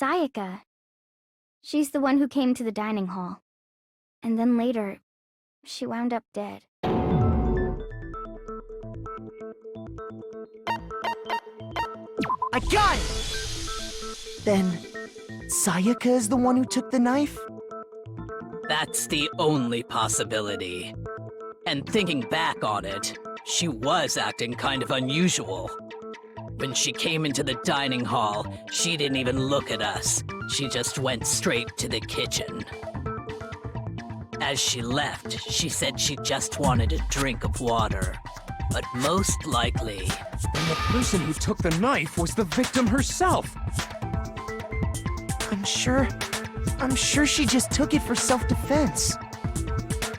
Speaker 12: Sayaka. She's the one who came to the dining hall. And then later, she wound up dead.
Speaker 8: I got it! Then, Sayaka is the one who took the knife?
Speaker 13: That's the only possibility. And thinking back on it, she was acting kind of unusual. When she came into the dining hall, she didn't even look at us. She just went straight to the kitchen. As she left, she said she just wanted a drink of water. But most likely...
Speaker 3: Then the person who took the knife was the victim herself!
Speaker 8: I'm sure she just took it for self-defense.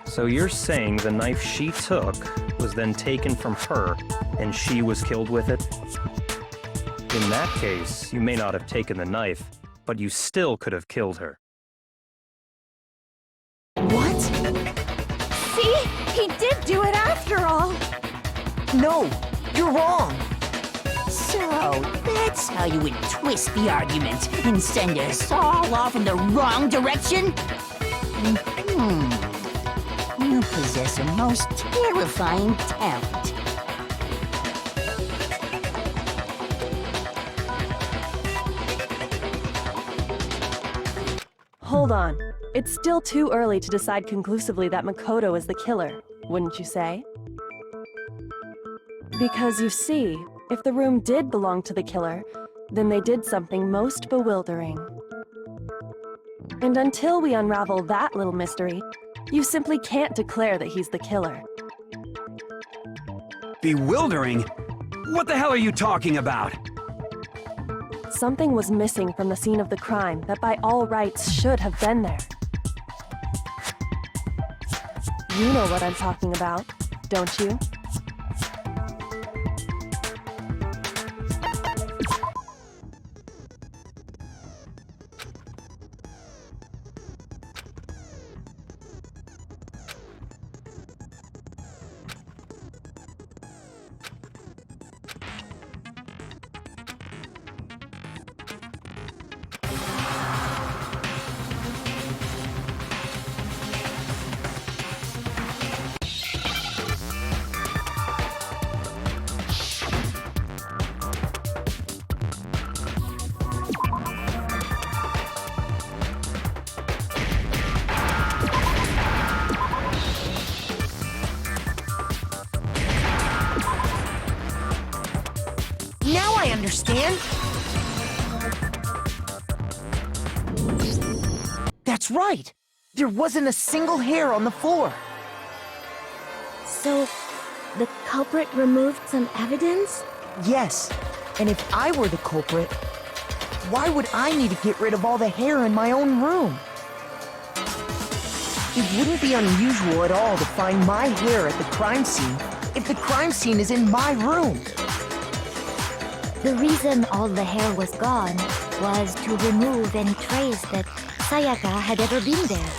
Speaker 10: So you're saying the knife she took was then taken from her, and she was killed with it? In that case, you may not have taken the knife, but you still could have killed her.
Speaker 8: What?
Speaker 12: See? He did do it after all!
Speaker 8: No, you're wrong!
Speaker 5: So, that's how you would twist the argument and send us all off in the wrong direction? You possess a most terrifying talent.
Speaker 4: Hold on. It's still too early to decide conclusively that Makoto is the killer, wouldn't you say? Because you see, if the room did belong to the killer, then they did something most bewildering. And until we unravel that little mystery, you simply can't declare that he's the killer.
Speaker 1: Bewildering? What the hell are you talking about?
Speaker 4: Something was missing from the scene of the crime that by all rights should have been there. You know what I'm talking about, don't you?
Speaker 8: Now I understand! That's right! There wasn't a single hair on the floor!
Speaker 12: So, the culprit removed some evidence?
Speaker 8: Yes, and if I were the culprit, why would I need to get rid of all the hair in my own room? It wouldn't be unusual at all to find my hair at the crime scene if the crime scene is in my room.
Speaker 12: The reason all the hair was gone was to remove any trace that Sayaka had ever been there.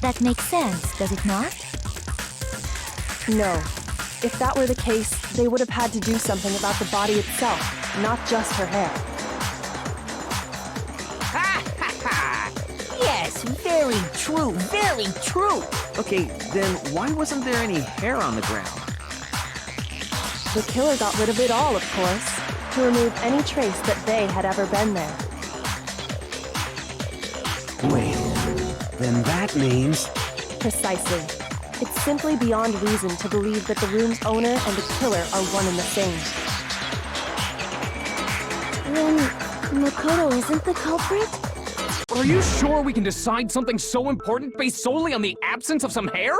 Speaker 12: That makes sense, does it not?
Speaker 4: No. If that were the case, they would have had to do something about the body itself, not just her hair.
Speaker 5: Yes, very true, very true.
Speaker 11: Okay, then why wasn't there any hair on the ground?
Speaker 4: The killer got rid of it all, of course, to remove any trace that they had ever been there.
Speaker 1: Wait, then that means...
Speaker 4: Precisely. It's simply beyond reason to believe that the room's owner and the killer are one and the same.
Speaker 12: Then, Makoto isn't the culprit?
Speaker 3: Are you sure we can decide something so important based solely on the absence of some hair?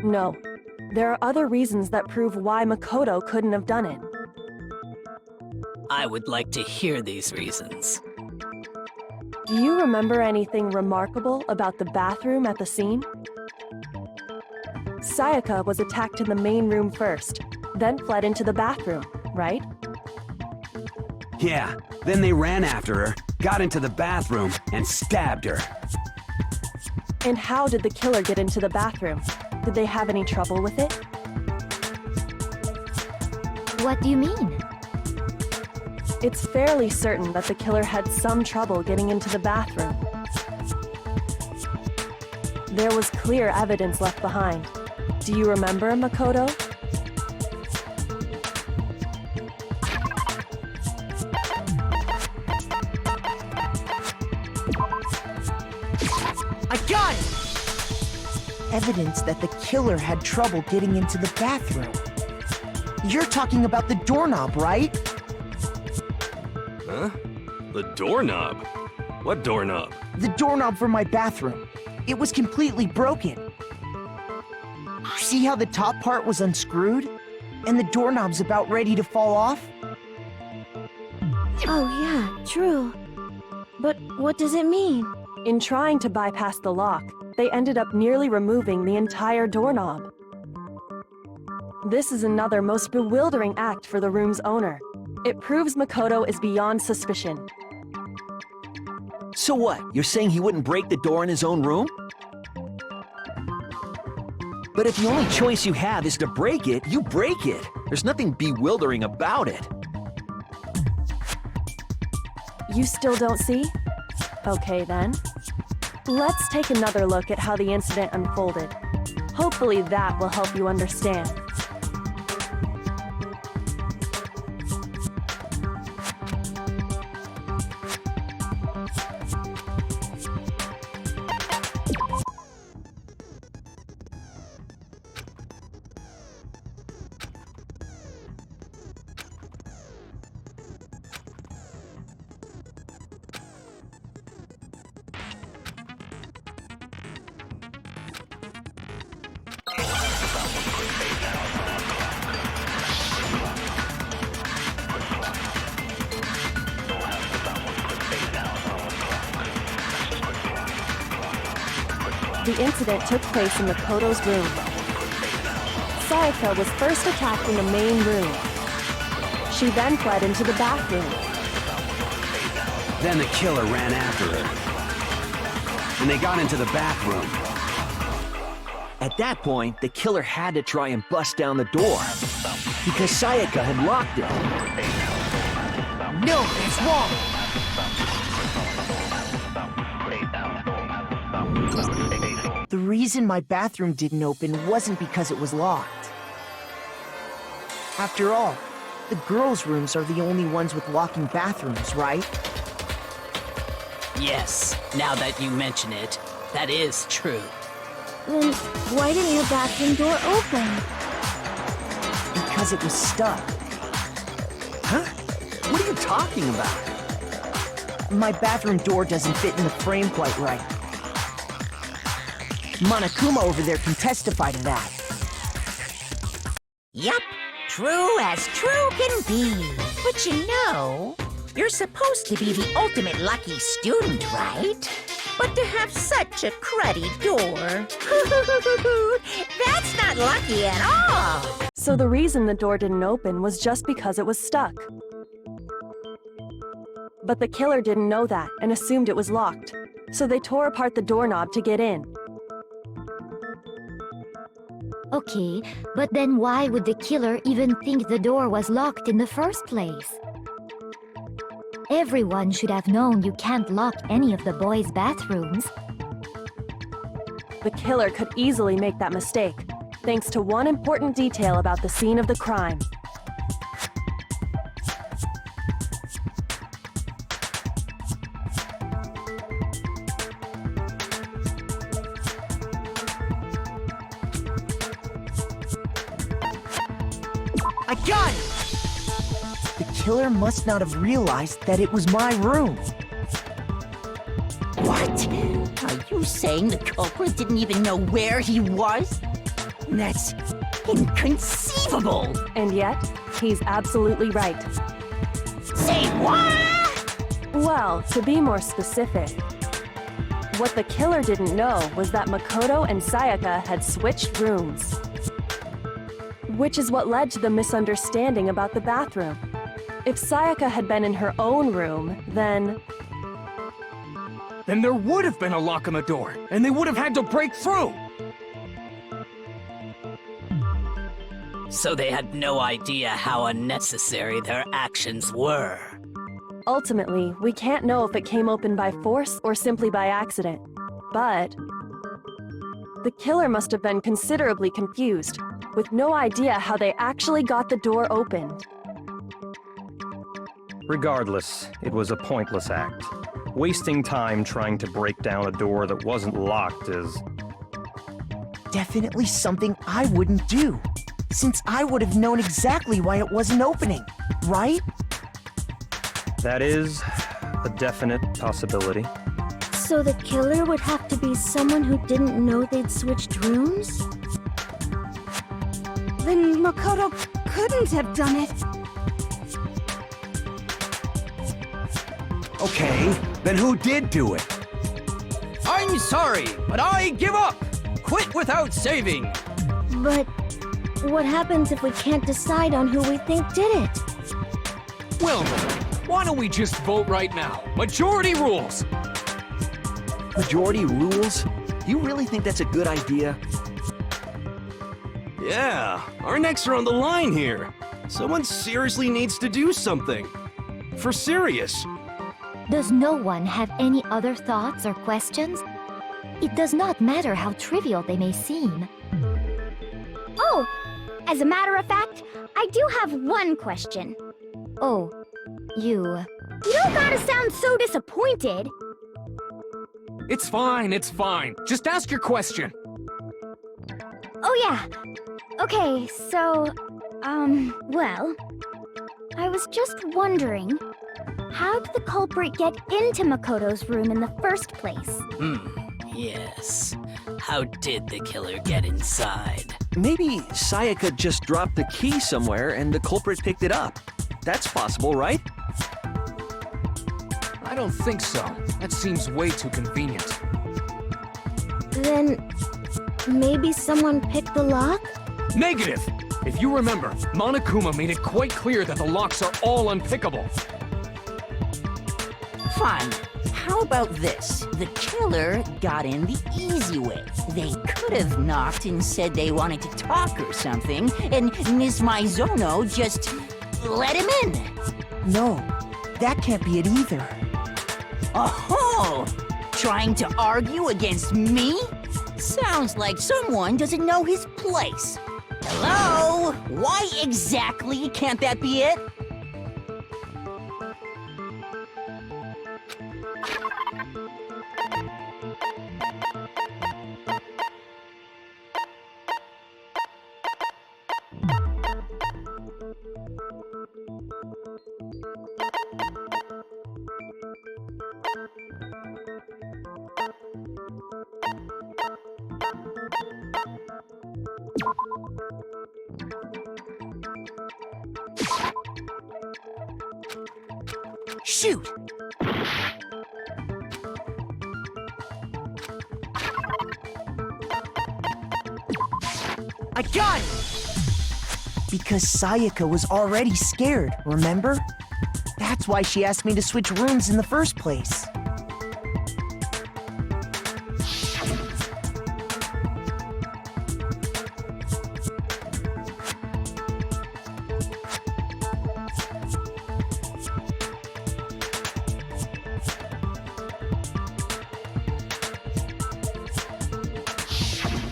Speaker 4: No. There are other reasons that prove why Makoto couldn't have done it.
Speaker 13: I would like to hear these reasons.
Speaker 4: Do you remember anything remarkable about the bathroom at the scene? Sayaka was attacked in the main room first, then fled into the bathroom, right?
Speaker 1: Yeah, then they ran after her, got into the bathroom, and stabbed her.
Speaker 4: And how did the killer get into the bathroom? Did they have any trouble with it?
Speaker 12: What do you mean?
Speaker 4: It's fairly certain that the killer had some trouble getting into the bathroom. There was clear evidence left behind. Do you remember, Makoto?
Speaker 8: I got it! Evidence that the killer had trouble getting into the bathroom. You're talking about the doorknob, right?
Speaker 9: Huh? The doorknob? What doorknob?
Speaker 8: The doorknob for my bathroom. It was completely broken. See how the top part was unscrewed? And the doorknob's about ready to fall off?
Speaker 6: Oh, yeah, true. But what does it mean?
Speaker 4: In trying to bypass the lock, they ended up nearly removing the entire doorknob. This is another most bewildering act for the room's owner. It proves Makoto is beyond suspicion.
Speaker 11: So what? You're saying he wouldn't break the door in his own room? But if the only choice you have is to break it, you break it. There's nothing bewildering about it.
Speaker 4: You still don't see? Okay then. Let's take another look at how the incident unfolded. Hopefully that will help you understand. The incident took place in Makoto's room. Sayaka was first attacked in the main room. She then fled into the bathroom.
Speaker 1: Then the killer ran after her. And they got into the bathroom.
Speaker 11: At that point, the killer had to try and bust down the door. Because Sayaka had locked it.
Speaker 8: No, that's wrong! The reason my bathroom didn't open wasn't because it was locked. After all, the girls' rooms are the only ones with locking bathrooms, right?
Speaker 13: Yes, now that you mention it, that is true.
Speaker 6: Then why didn't your bathroom door open?
Speaker 8: Because it was stuck.
Speaker 11: Huh? What are you talking about?
Speaker 8: My bathroom door doesn't fit in the frame quite right. Monokuma over there can testify to that.
Speaker 2: Yup, true as true can be. But you know, you're supposed to be the ultimate lucky student, right? But to have such a cruddy door, that's not lucky at all.
Speaker 4: So the reason the door didn't open was just because it was stuck. But the killer didn't know that and assumed it was locked. So they tore apart the doorknob to get in.
Speaker 12: Okay, but then why would the killer even think the door was locked in the first place? Everyone should have known you can't lock any of the boys' bathrooms.
Speaker 4: The killer could easily make that mistake, thanks to one important detail about the scene of the crime.
Speaker 8: I got it! The killer must not have realized that it was my room.
Speaker 5: What? Are you saying the culprit didn't even know where he was? That's inconceivable!
Speaker 4: And yet, he's absolutely right.
Speaker 5: Say what?
Speaker 4: Well, to be more specific, What the killer didn't know was that Makoto and Sayaka had switched rooms. Which is what led to the misunderstanding about the bathroom. If Sayaka had been in her own room, then
Speaker 3: There would have been a lock on the door, and they would have had to break through!
Speaker 13: So they had no idea how unnecessary their actions were.
Speaker 4: ultimately, we can't know if it came open by force or simply by accident. But the killer must have been considerably confused, with no idea how they actually got the door opened.
Speaker 10: Regardless, it was a pointless act. Wasting time trying to break down a door that wasn't locked is...
Speaker 8: definitely something I wouldn't do, since I would have known exactly why it wasn't opening, right?
Speaker 10: That is a definite possibility.
Speaker 6: So the killer would have to be someone who didn't know they'd switched rooms?
Speaker 2: Then Makoto couldn't have done it.
Speaker 1: Okay, then who did do it?
Speaker 14: I'm sorry, but I give up! Quit without saving!
Speaker 6: But what happens if we can't decide on who we think did it?
Speaker 3: Well then, why don't we just vote right now? Majority rules!
Speaker 11: Majority rules? You really think that's a good idea?
Speaker 9: Yeah, our necks are on the line here. Someone seriously needs to do something. For serious.
Speaker 12: Does no one have any other thoughts or questions? It does not matter how trivial they may seem.
Speaker 6: Oh, as a matter of fact, I do have one question.
Speaker 12: Oh, you...
Speaker 6: You don't gotta sound so disappointed.
Speaker 3: It's fine, it's fine. Just ask your question.
Speaker 6: Oh yeah. Okay, so, well, I was just wondering, how did the culprit get into Makoto's room in the first place?
Speaker 13: Yes. How did the killer get inside?
Speaker 11: Maybe Sayaka just dropped the key somewhere and the culprit picked it up. That's possible, right?
Speaker 3: I don't think so. That seems way too convenient.
Speaker 6: Then, maybe someone picked the lock?
Speaker 3: Negative! If you remember, Monokuma made it quite clear that the locks are all unpickable.
Speaker 5: Fine. How about this? The killer got in the easy way. They could have knocked and said they wanted to talk or something, and Ms. Maizono just let him in.
Speaker 8: No, that can't be it either.
Speaker 5: Oh, trying to argue against me? Sounds like someone doesn't know his place. Hello? Why exactly can't that be it?
Speaker 8: Shoot! I got it! Because Sayaka was already scared, remember? That's why she asked me to switch rooms in the first place.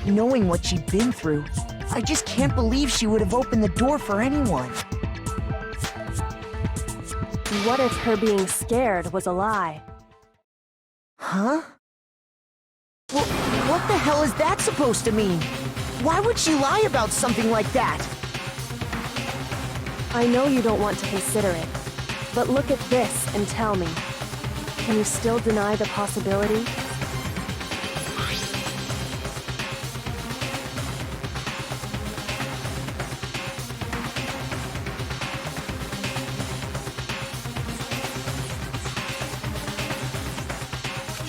Speaker 8: Knowing what she'd been through, I just can't believe she would have opened the door for anyone.
Speaker 4: What if her being scared was a lie?
Speaker 8: Huh? What the hell is that supposed to mean? Why would she lie about something like that?
Speaker 4: I know you don't want to consider it, but look at this and tell me. Can you still deny the possibility?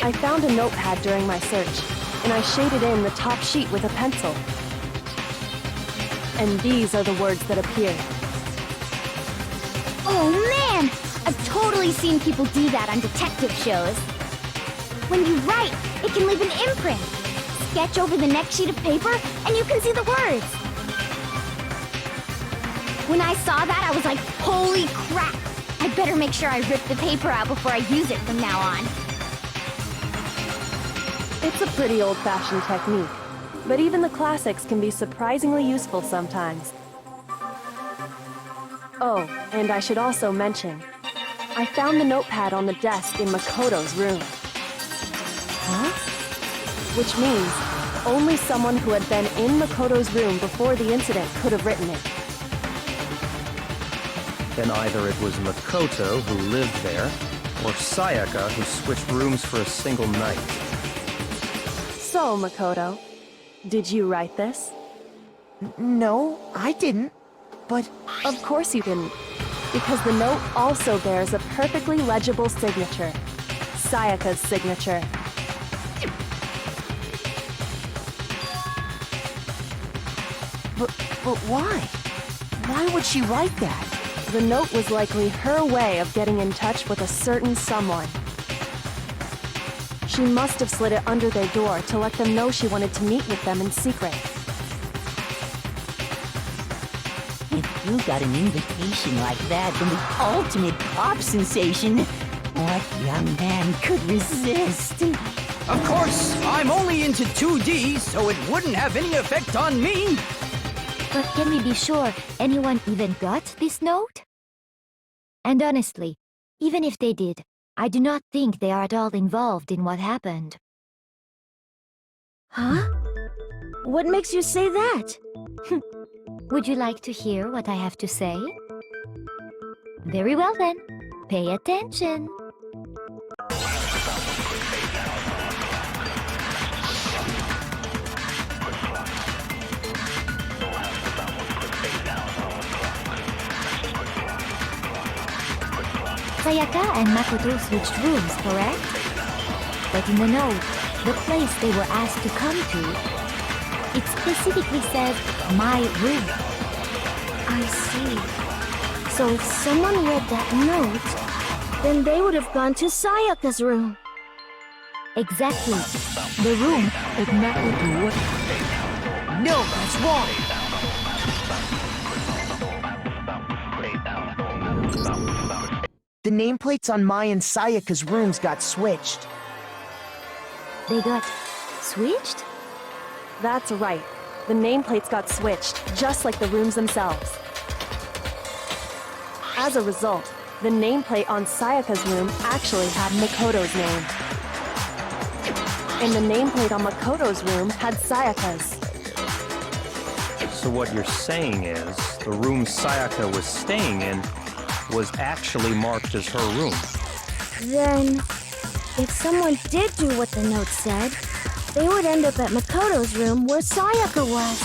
Speaker 4: I found a notepad during my search, and I shaded in the top sheet with a pencil. And these are the words that appeared.
Speaker 6: Oh man! I've totally seen people do that on detective shows. When you write, it can leave an imprint. Sketch over the next sheet of paper, and you can see the words. When I saw that, I was like, holy crap! I'd better make sure I rip the paper out before I use it from now on.
Speaker 4: It's a pretty old-fashioned technique, but even the classics can be surprisingly useful sometimes. Oh, and I should also mention, I found the notepad on the desk in Makoto's room. Huh? Which means only someone who had been in Makoto's room before the incident could have written it.
Speaker 10: Then either it was Makoto who lived there, or Sayaka who switched rooms for a single night.
Speaker 4: So, Makoto, did you write this?
Speaker 8: No, I didn't. But...
Speaker 4: Of course you didn't, because the note also bears a perfectly legible signature. Sayaka's signature.
Speaker 8: But why? Why would she write that?
Speaker 4: The note was likely her way of getting in touch with a certain someone. She must have slid it under their door to let them know she wanted to meet with them in secret.
Speaker 5: If you got an invitation like that from the ultimate pop sensation, what young man could resist?
Speaker 14: Of course, I'm only into 2D, so it wouldn't have any effect on me.
Speaker 12: But can we be sure anyone even got this note? And honestly, even if they did, I do not think they are at all involved in what happened.
Speaker 6: Huh? What makes you say that?
Speaker 12: Would you like to hear what I have to say? Very well then, pay attention. Sayaka and Makoto switched rooms, correct? But in the note, the place they were asked to come to, it specifically says, my room.
Speaker 6: I see. So if someone read that note, then they would have gone to Sayaka's room.
Speaker 12: Exactly. The room that Makoto...
Speaker 8: No, that's wrong! The nameplates on Mai and Sayaka's rooms got switched.
Speaker 12: They got switched?
Speaker 4: That's right. The nameplates got switched, just like the rooms themselves. As a result, the nameplate on Sayaka's room actually had Makoto's name. And the nameplate on Makoto's room had Sayaka's.
Speaker 10: So what you're saying is, the room Sayaka was staying in was actually marked as her room.
Speaker 6: Then, if someone did do what the note said, they would end up at Makoto's room where Sayaka was.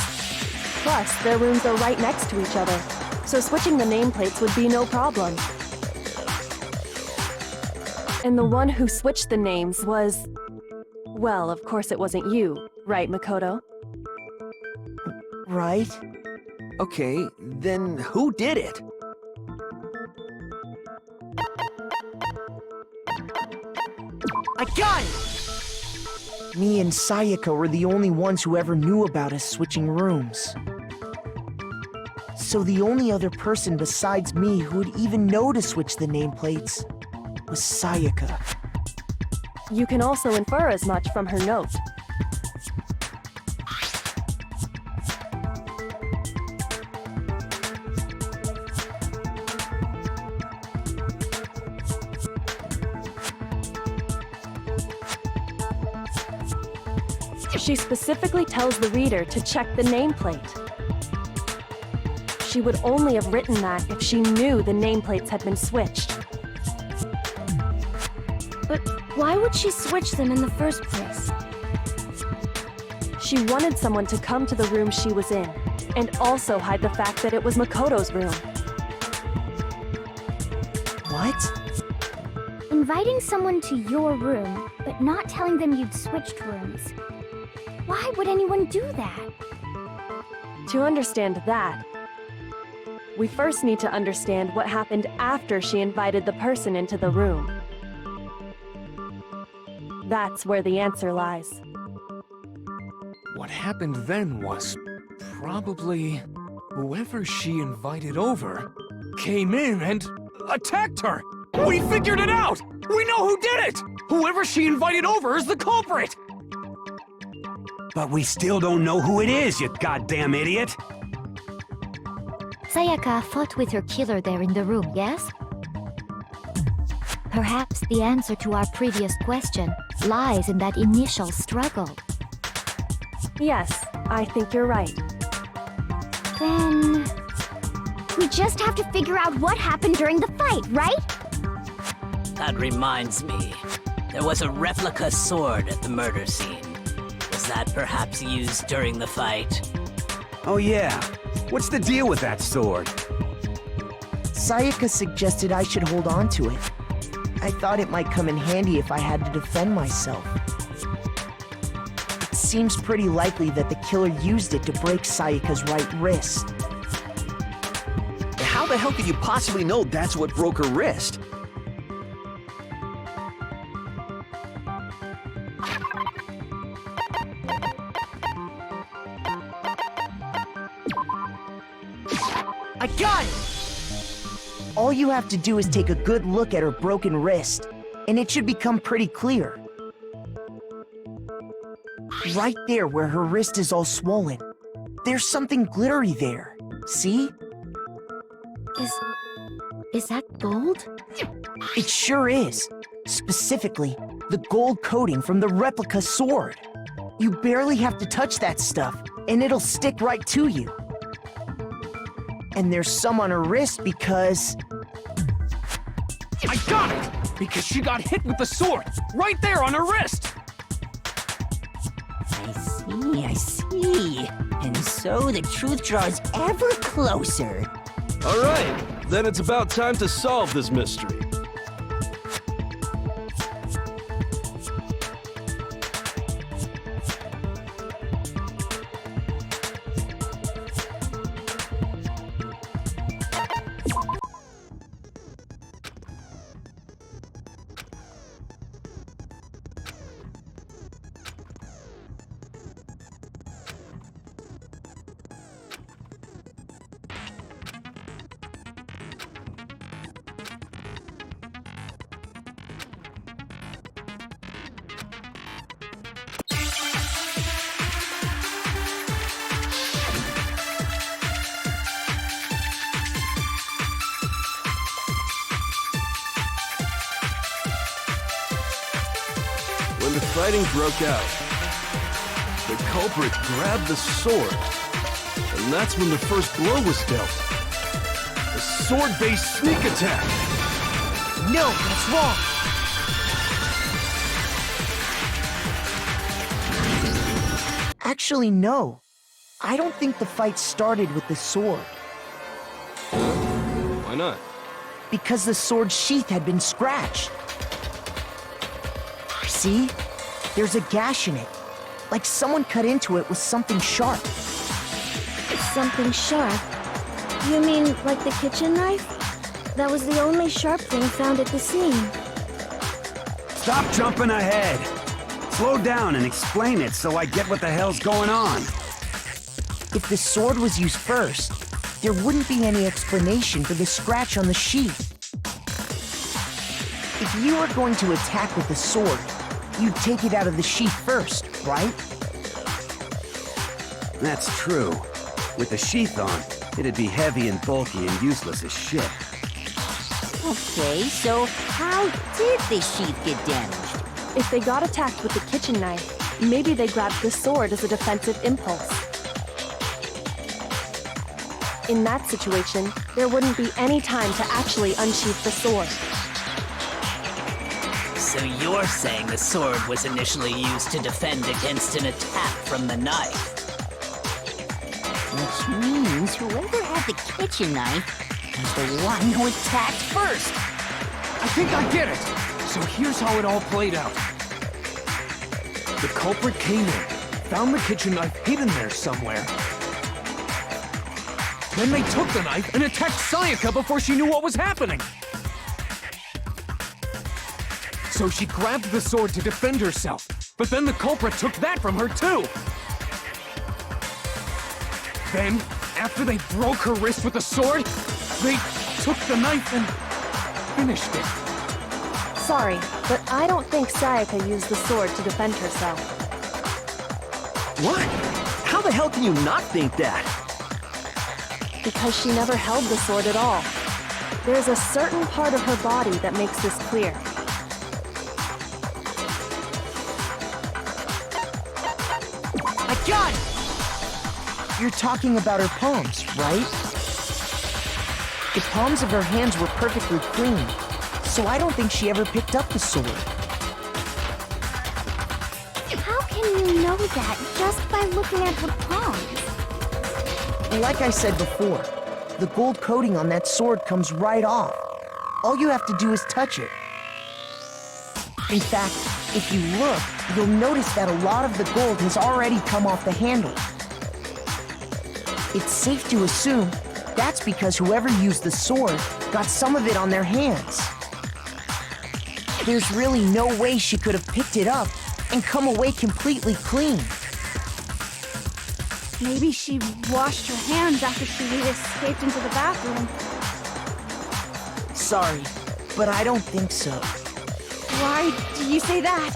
Speaker 4: Plus, their rooms are right next to each other, so switching the nameplates would be no problem. And the one who switched the names was... Well, of course it wasn't you, right, Makoto?
Speaker 11: Right. Okay, then who did it?
Speaker 8: I got it! Me and Sayaka were the only ones who ever knew about us switching rooms. So the only other person besides me who would even know to switch the nameplates was Sayaka.
Speaker 4: You can also infer as much from her note. She specifically tells the reader to check the nameplate. She would only have written that if she knew the nameplates had been switched.
Speaker 6: But why would she switch them in the first place?
Speaker 4: She wanted someone to come to the room she was in, and also hide the fact that it was Makoto's room.
Speaker 8: What?
Speaker 6: Inviting someone to your room but not telling them you'd switched rooms. Why would anyone do that?
Speaker 4: To understand that, we first need to understand what happened after she invited the person into the room. That's where the answer lies.
Speaker 3: What happened then was probably whoever she invited over came in and attacked her. We figured it out! We know who did it! Whoever she invited over is the culprit!
Speaker 1: But we still don't know who it is, you goddamn idiot!
Speaker 12: Sayaka fought with her killer there in the room, yes? Perhaps the answer to our previous question lies in that initial struggle.
Speaker 4: Yes, I think you're right.
Speaker 6: Then... we just have to figure out what happened during the fight, right?
Speaker 13: That reminds me. There was a replica sword at the murder scene. Was that perhaps used during the fight?
Speaker 1: Oh yeah. What's the deal with that sword?
Speaker 8: Sayaka suggested I should hold on to it. I thought it might come in handy if I had to defend myself. It seems pretty likely that the killer used it to break Sayaka's right wrist.
Speaker 11: How the hell could you possibly know that's what broke her wrist?
Speaker 8: I got it! All you have to do is take a good look at her broken wrist, and it should become pretty clear. Right there where her wrist is all swollen, there's something glittery there. See?
Speaker 12: Is that gold?
Speaker 8: It sure is. Specifically, the gold coating from the replica sword. You barely have to touch that stuff, and it'll stick right to you. And there's some on her wrist because...
Speaker 3: I got it! Because she got hit with the sword! Right there on her wrist!
Speaker 5: I see. And so the truth draws ever closer.
Speaker 9: All right, then it's about time to solve this mystery. When the fighting broke out, the culprit grabbed the sword, and that's when the first blow was dealt. A sword-based sneak attack!
Speaker 8: No, that's wrong! Actually, no. I don't think the fight started with the sword.
Speaker 9: Why not?
Speaker 8: Because the sword's sheath had been scratched. See? There's a gash in it. Like someone cut into it with something sharp.
Speaker 6: Something sharp? You mean like the kitchen knife? That was the only sharp thing found at the scene.
Speaker 1: Stop jumping ahead! Slow down and explain it so I get what the hell's going on.
Speaker 8: If the sword was used first, there wouldn't be any explanation for the scratch on the sheath. If you were going to attack with the sword, you'd take it out of the sheath first, right?
Speaker 1: That's true. With the sheath on, it'd be heavy and bulky and useless as shit.
Speaker 5: Okay, so how did the sheath get damaged?
Speaker 4: If they got attacked with the kitchen knife, maybe they grabbed the sword as a defensive impulse. In that situation, there wouldn't be any time to actually unsheath the sword.
Speaker 13: So you're saying the sword was initially used to defend against an attack from the knife?
Speaker 5: Which means whoever had the kitchen knife was the one who attacked first.
Speaker 3: I think I get it! So here's how it all played out. The culprit came in, found the kitchen knife hidden there somewhere. Then they took the knife and attacked Sayaka before she knew what was happening. So she grabbed the sword to defend herself, but then the culprit took that from her too. Then, after they broke her wrist with the sword, they took the knife and finished it.
Speaker 4: Sorry, but I don't think Sayaka used the sword to defend herself.
Speaker 11: What? How the hell can you not think that?
Speaker 4: Because she never held the sword at all. There's a certain part of her body that makes this clear.
Speaker 8: I got it! You're talking about her palms, right? The palms of her hands were perfectly clean, so I don't think she ever picked up the sword.
Speaker 6: How can you know that just by looking at her palms?
Speaker 8: Like I said before, the gold coating on that sword comes right off. All you have to do is touch it. In fact, if you look, you'll notice that a lot of the gold has already come off the handle. It's safe to assume that's because whoever used the sword got some of it on their hands. There's really no way she could have picked it up and come away completely clean.
Speaker 6: Maybe she washed her hands after she escaped into the bathroom.
Speaker 8: Sorry, but I don't think so.
Speaker 6: Why do you say that?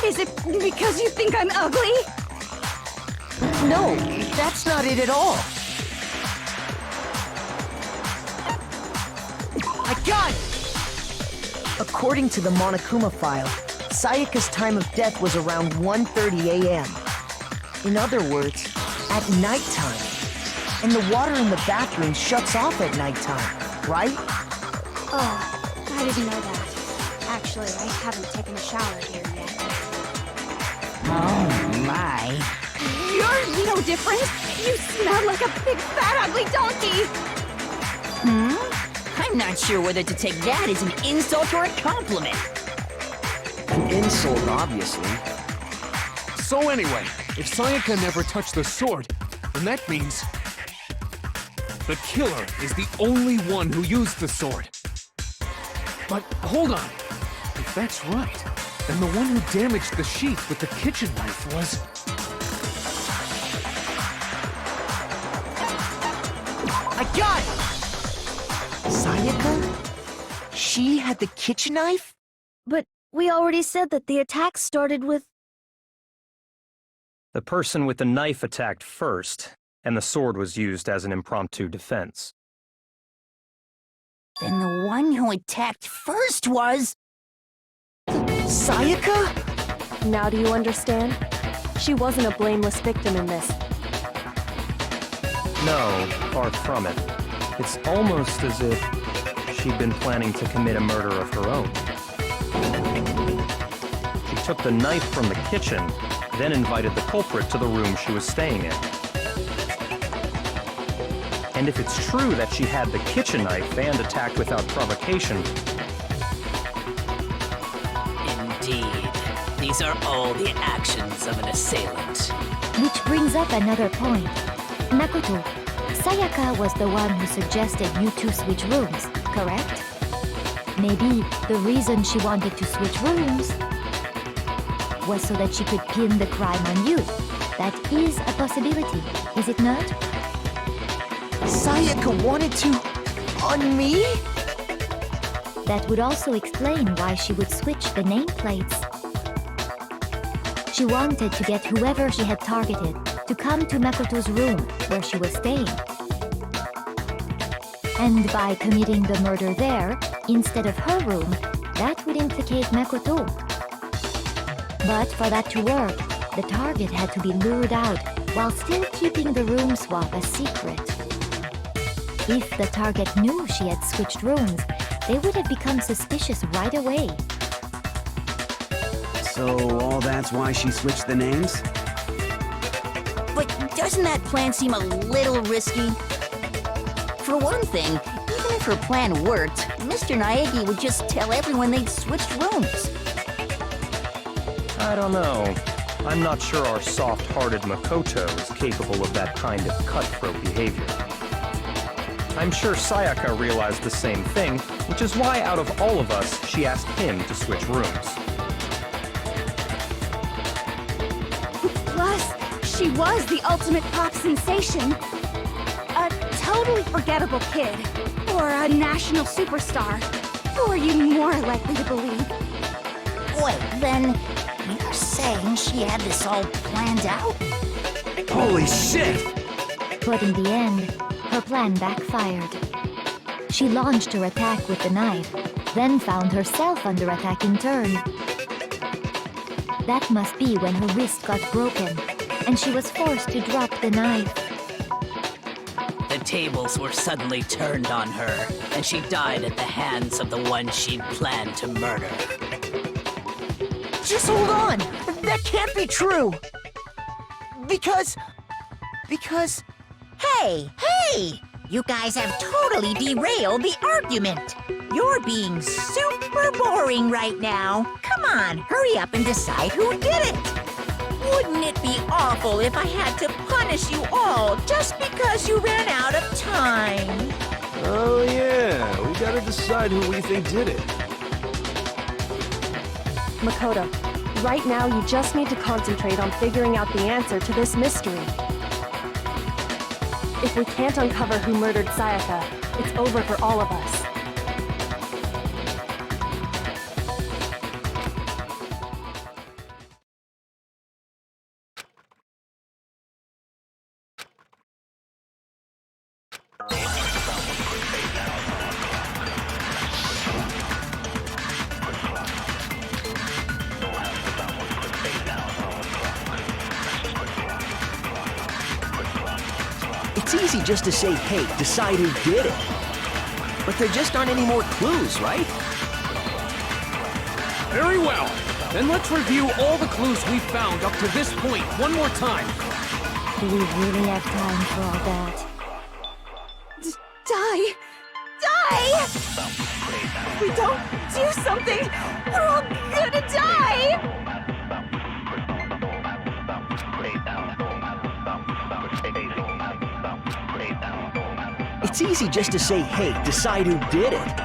Speaker 6: Is it because you think I'm ugly?
Speaker 8: No, that's not it at all. I got it! According to the Monokuma file, Sayaka's time of death was around 1:30 a.m. In other words, at nighttime. And the water in the bathroom shuts off at nighttime, right?
Speaker 6: Oh, I didn't know that. Actually, I haven't taken a shower here yet.
Speaker 5: Oh my.
Speaker 6: You're no different! You smell like a big fat ugly donkey!
Speaker 5: I'm not sure whether to take that as an insult or a compliment.
Speaker 11: An insult, obviously.
Speaker 3: So anyway, if Sayaka never touched the sword, then that means the killer is the only one who used the sword. But hold on. If that's right, then the one who damaged the sheath with the kitchen knife was...
Speaker 8: I got it! Sayaka? She had the kitchen knife?
Speaker 6: But we already said that the attack started with...
Speaker 10: The person with the knife attacked first, and the sword was used as an impromptu defense.
Speaker 5: Then the one who attacked first was...
Speaker 8: Sayaka?
Speaker 4: Now do you understand? She wasn't a blameless victim in this.
Speaker 10: No, far from it. It's almost as if she'd been planning to commit a murder of her own. She took the knife from the kitchen, then invited the culprit to the room she was staying in. And if it's true that she had the kitchen knife and attacked without provocation...
Speaker 13: Indeed. These are all the actions of an assailant.
Speaker 12: Which brings up another point. Makoto, Sayaka was the one who suggested you two switch rooms, correct? Maybe the reason she wanted to switch rooms was so that she could pin the crime on you. That is a possibility, is it not?
Speaker 8: Sayaka wanted to... on me?
Speaker 12: That would also explain why she would switch the nameplates. She wanted to get whoever she had targeted to come to Makoto's room where she was staying. And by committing the murder there, instead of her room, that would implicate Makoto. But for that to work, the target had to be lured out while still keeping the room swap a secret. If the target knew she had switched rooms, they would have become suspicious right away.
Speaker 1: So all that's why she switched the names?
Speaker 5: But doesn't that plan seem a little risky? For one thing, even if her plan worked, Mr. Naegi would just tell everyone they'd switched rooms.
Speaker 10: I don't know. I'm not sure our soft-hearted Makoto is capable of that kind of cutthroat behavior. I'm sure Sayaka realized the same thing, which is why out of all of us, she asked him to switch rooms.
Speaker 6: Plus, she was the ultimate pop sensation. A totally forgettable kid. Or a national superstar. Who are you more likely to believe?
Speaker 5: Wait, then you're saying she had this all planned out?
Speaker 1: Holy shit!
Speaker 12: But in the end, her plan backfired. She launched her attack with the knife, then found herself under attack in turn. That must be when her wrist got broken, and she was forced to drop the knife.
Speaker 13: The tables were suddenly turned on her, and she died at the hands of the one she'd planned to murder.
Speaker 8: Just hold on! That can't be true! Because...
Speaker 2: Hey! You guys have totally derailed the argument. You're being super boring right now. Come on, hurry up and decide who did it. Wouldn't it be awful if I had to punish you all just because you ran out of time?
Speaker 9: Oh yeah, we gotta decide who we think did it.
Speaker 4: Makoto, right now you just need to concentrate on figuring out the answer to this mystery. If we can't uncover who murdered Sayaka, it's over for all of us.
Speaker 11: It's easy just to say, hey, decide who did it. But there just aren't any more clues, right?
Speaker 3: Very well. Then let's review all the clues we've found up to this point one more time.
Speaker 12: Do we really have time for all that?
Speaker 6: Die! If we don't do something, we're all gonna die!
Speaker 11: It's easy just to say, hey, decide who did it.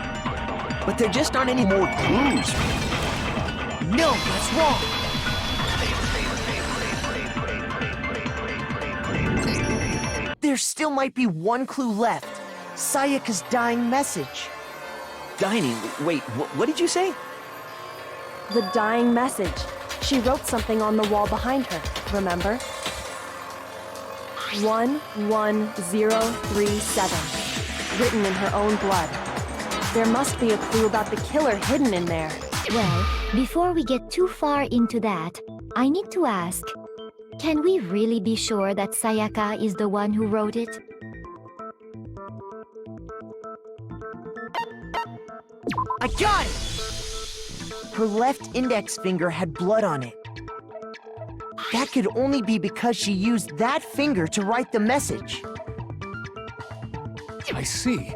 Speaker 11: But there just aren't any more clues. No, that's wrong.
Speaker 8: there still might be one clue left. Sayaka's dying message.
Speaker 11: Dining? Wait, what did you say?
Speaker 4: The dying message. She wrote something on the wall behind her, remember? 11037. Written in her own blood. There must be a clue about the killer hidden in there.
Speaker 12: Well, before we get too far into that, I need to ask, can we really be sure that Sayaka is the one who wrote it?
Speaker 8: I got it! Her left index finger had blood on it. That could only be because she used that finger to write the message.
Speaker 3: I see.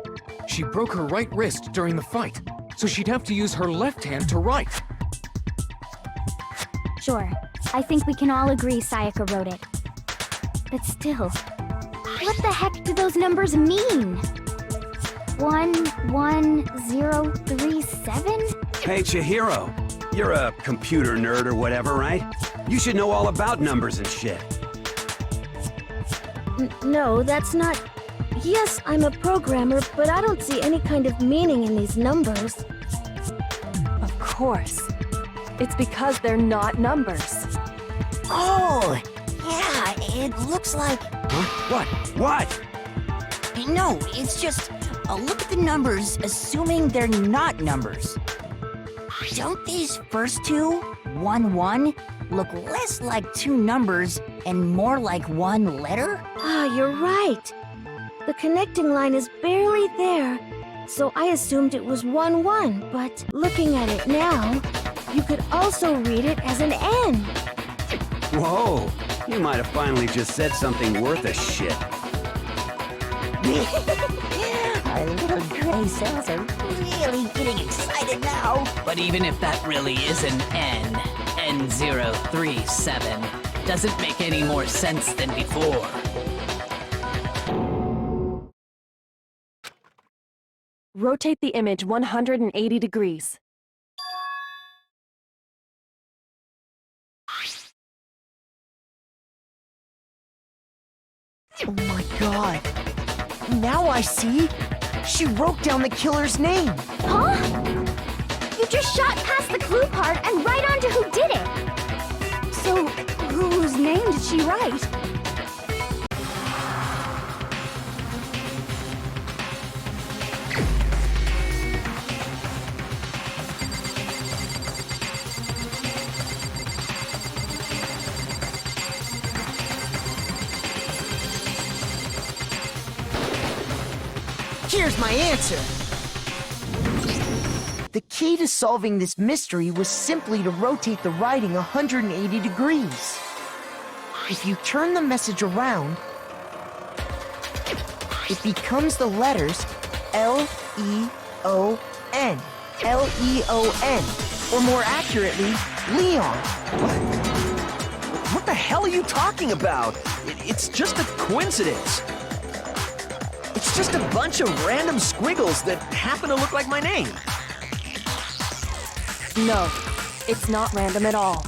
Speaker 3: She broke her right wrist during the fight, so she'd have to use her left hand to write.
Speaker 6: Sure. I think we can all agree Sayaka wrote it. But still, what the heck do those numbers mean? 11037?
Speaker 1: Hey, Chihiro. You're a computer nerd or whatever, right? You should know all about numbers and shit.
Speaker 6: No, that's not... Yes, I'm a programmer, but I don't see any kind of meaning in these numbers.
Speaker 4: Of course. It's because they're not numbers.
Speaker 5: Oh, yeah, it looks like...
Speaker 1: Huh? What?
Speaker 5: No, it's just a look at the numbers, assuming they're not numbers. Don't these first two, 1-1, look less like two numbers and more like one letter?
Speaker 6: Ah, you're right. The connecting line is barely there, so I assumed it was 1-1, but looking at it now, you could also read it as an N.
Speaker 1: Whoa, you might have finally just said something worth a shit.
Speaker 5: Our little gray cells are really getting excited now.
Speaker 13: But even if that really is an N, 1037 doesn't make any more sense than before.
Speaker 4: Rotate the image 180 degrees.
Speaker 8: Oh my god. Now I see. She wrote down the killer's name.
Speaker 6: Huh? You just shot past the clue part and right onto who did it. So, whose name did she write?
Speaker 8: Here's my answer. The key to solving this mystery was simply to rotate the writing 180 degrees. If you turn the message around, it becomes the letters L-E-O-N. L-E-O-N. Or more accurately, Leon.
Speaker 11: What the hell are you talking about? It's just a coincidence. It's just a bunch of random squiggles that happen to look like my name.
Speaker 4: No, it's not random at all.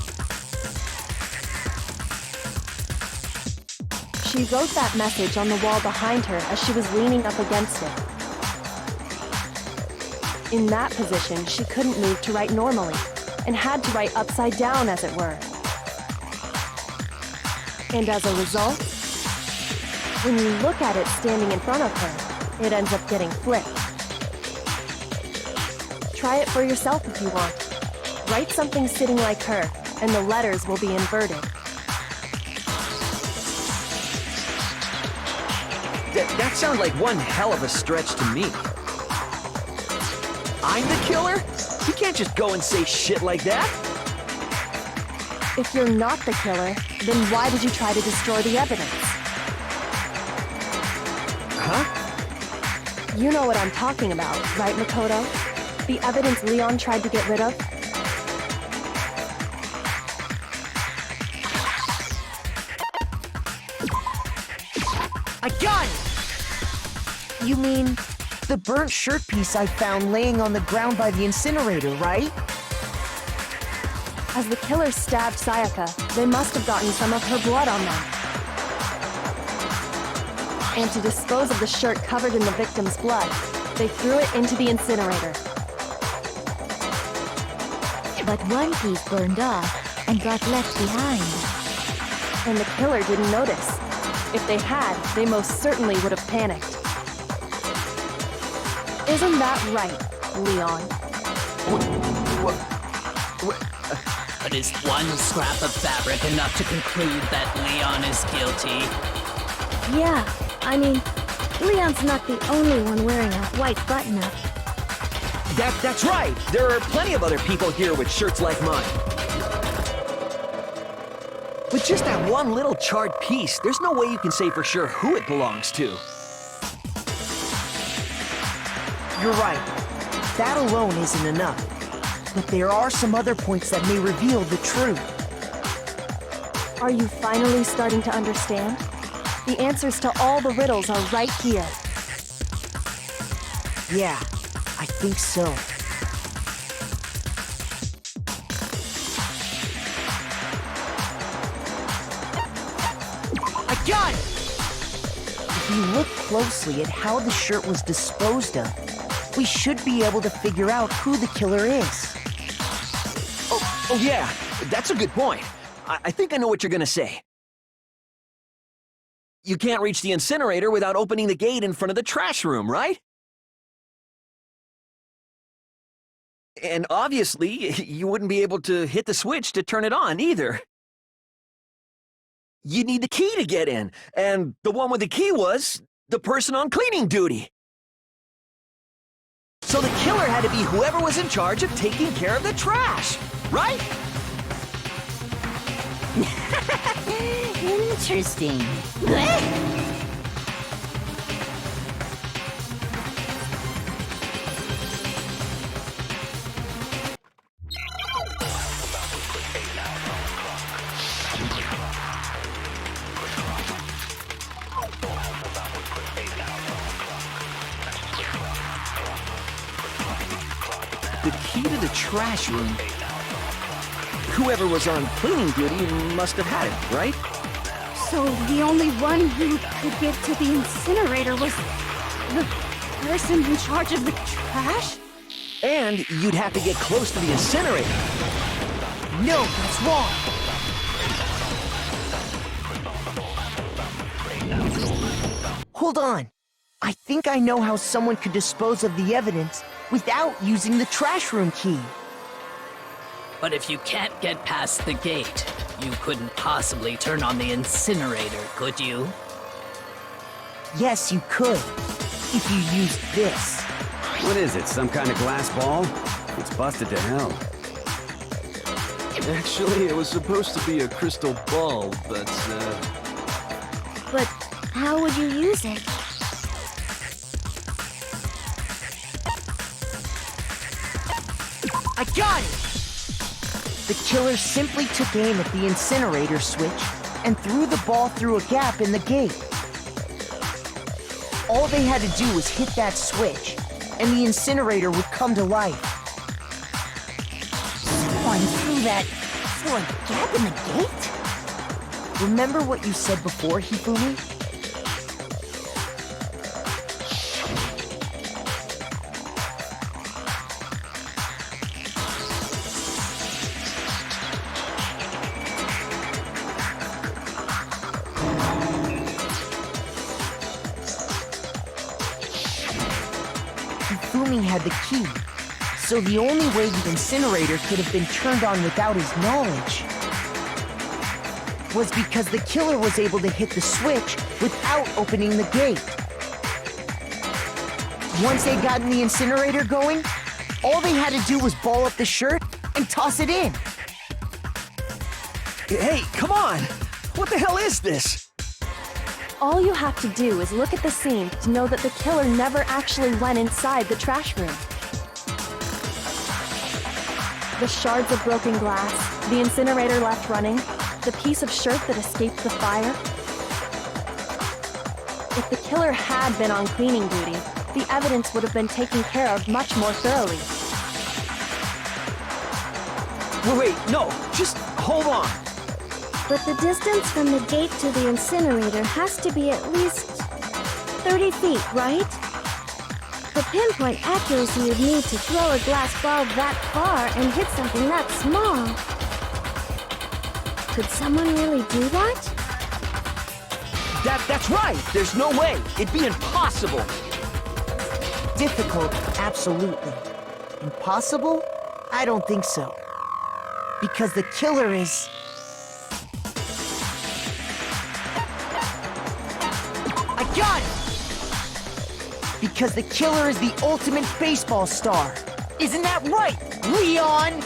Speaker 4: She wrote that message on the wall behind her as she was leaning up against it. In that position, she couldn't move to write normally, and had to write upside down, as it were. And as a result, when you look at it standing in front of her, it ends up getting flipped. Try it for yourself if you want. Write something sitting like her, and the letters will be inverted.
Speaker 11: That sounds like one hell of a stretch to me. I'm the killer? You can't just go and say shit like that.
Speaker 4: If you're not the killer, then why did you try to destroy the evidence?
Speaker 11: Huh?
Speaker 4: You know what I'm talking about, right, Makoto? The evidence Leon tried to get rid of?
Speaker 8: I got it! You mean the burnt shirt piece I found laying on the ground by the incinerator, right?
Speaker 4: As the killer stabbed Sayaka, they must have gotten some of her blood on them. And to dispose of the shirt covered in the victim's blood, they threw it into the incinerator.
Speaker 12: But one piece burned off and got left behind.
Speaker 4: And the killer didn't notice. If they had, they most certainly would have panicked. Isn't that right, Leon?
Speaker 13: But is one scrap of fabric enough to conclude that Leon is guilty?
Speaker 6: Yeah, I mean, Leon's not the only one wearing a white button-up.
Speaker 11: That's right. There are plenty of other people here with shirts like mine. With just that one little charred piece, there's no way you can say for sure who it belongs to.
Speaker 8: You're right. That alone isn't enough. But there are some other points that may reveal the truth.
Speaker 4: Are you finally starting to understand? The answers to all the riddles are right here.
Speaker 8: Yeah, I think so. I got it! If you look closely at how the shirt was disposed of, we should be able to figure out who the killer is.
Speaker 11: Oh yeah, that's a good point. I think I know what you're gonna say. You can't reach the incinerator without opening the gate in front of the trash room, right? And obviously, you wouldn't be able to hit the switch to turn it on either. You need the key to get in, and the one with the key was the person on cleaning duty. So the killer had to be whoever was in charge of taking care of the trash, right?
Speaker 5: Interesting.
Speaker 11: key to the trash room. Whoever was on cleaning duty must have had it, right?
Speaker 6: So the only one who could get to the incinerator was the person in charge of the trash?
Speaker 11: And you'd have to get close to the incinerator. No, that's wrong. Hold on. I think I know how someone could dispose of the evidence without using the trash room key.
Speaker 13: But if you can't get past the gate, you couldn't possibly turn on the incinerator, could you?
Speaker 8: Yes, you could. If you used this.
Speaker 1: What is it, some kind of glass ball? It's busted to hell.
Speaker 9: Actually, it was supposed to be a crystal ball, but,
Speaker 6: But how would you use it?
Speaker 8: I got it! The killer simply took aim at the incinerator switch and threw the ball through a gap in the gate. All they had to do was hit that switch, and the incinerator would come to life.
Speaker 5: Someone threw a gap in the gate?
Speaker 8: Remember what you said before, Hifumi? Hifumi had the key, so the only way the incinerator could have been turned on without his knowledge was because the killer was able to hit the switch without opening the gate. Once they got the incinerator going, all they had to do was ball up the shirt and toss it in.
Speaker 11: Hey, come on! What the hell is this?
Speaker 4: All you have to do is look at the scene to know that the killer never actually went inside the trash room. The shards of broken glass, the incinerator left running, the piece of shirt that escaped the fire. If the killer had been on cleaning duty, the evidence would have been taken care of much more thoroughly.
Speaker 11: Wait, no, just hold on.
Speaker 6: But the distance from the gate to the incinerator has to be at least 30 feet, right? The pinpoint accuracy you'd need to throw a glass ball that far and hit something that small. Could someone really do that?
Speaker 11: That's right! There's no way! It'd be impossible!
Speaker 8: Difficult, absolutely. Impossible? I don't think so. Because the killer is... I got it! Because the killer is the ultimate baseball star. Isn't that right, Leon?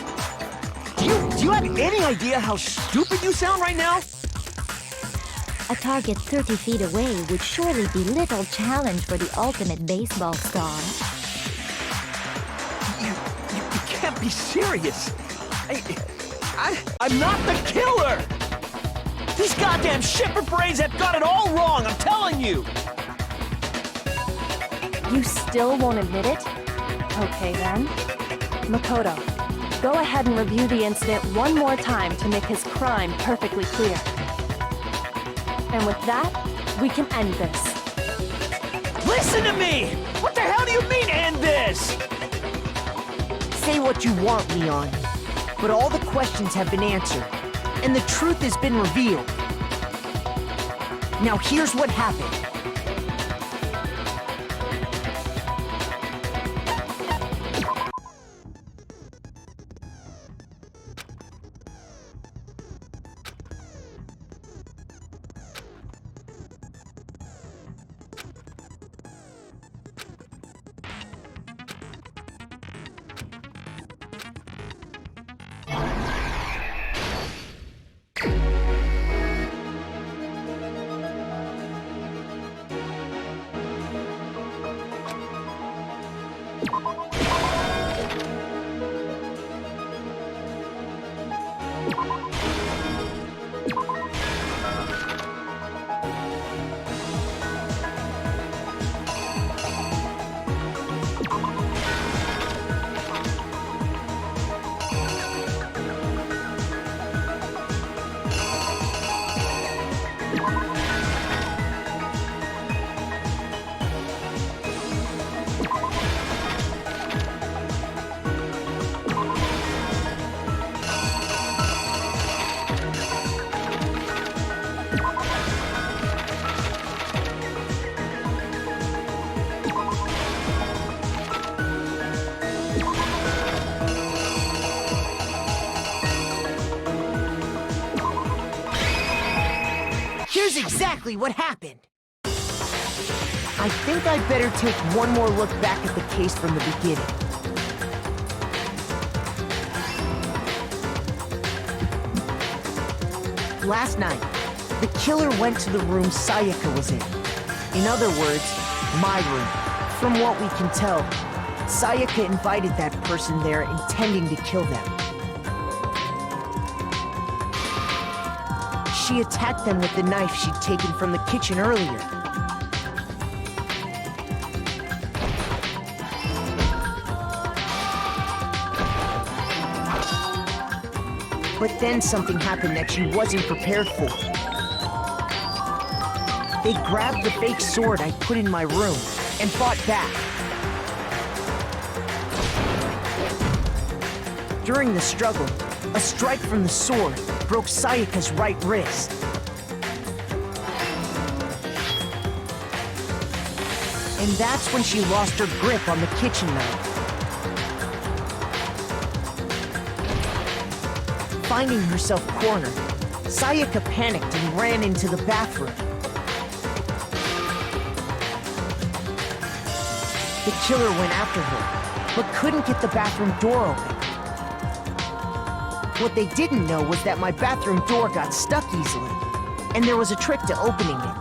Speaker 11: Do you have any idea how stupid you sound right now?
Speaker 12: A target 30 feet away would surely be little challenge for the ultimate baseball star.
Speaker 11: You can't be serious. I'm not the killer! These goddamn shepherd brains have got it all wrong, I'm telling you!
Speaker 4: You still won't admit it? Okay then. Makoto, go ahead and review the incident one more time to make his crime perfectly clear. And with that, we can end this.
Speaker 11: Listen to me! What the hell do you mean, end this?
Speaker 8: Say what you want, Leon. But all the questions have been answered, and the truth has been revealed. Now here's what happened. exactly what happened. I think I'd better take one more look back at the case from the beginning. Last night, the killer went to the room Sayaka was in. In other words, my room. From what we can tell, Sayaka invited that person there intending to kill them. She attacked them with the knife she'd taken from the kitchen earlier. But then something happened that she wasn't prepared for. They grabbed the fake sword I put in my room and fought back. During the struggle, a strike from the sword broke Sayaka's right wrist. And that's when she lost her grip on the kitchen knife. Finding herself cornered, Sayaka panicked and ran into the bathroom. The killer went after her, but couldn't get the bathroom door open. What they didn't know was that my bathroom door got stuck easily, and there was a trick to opening it.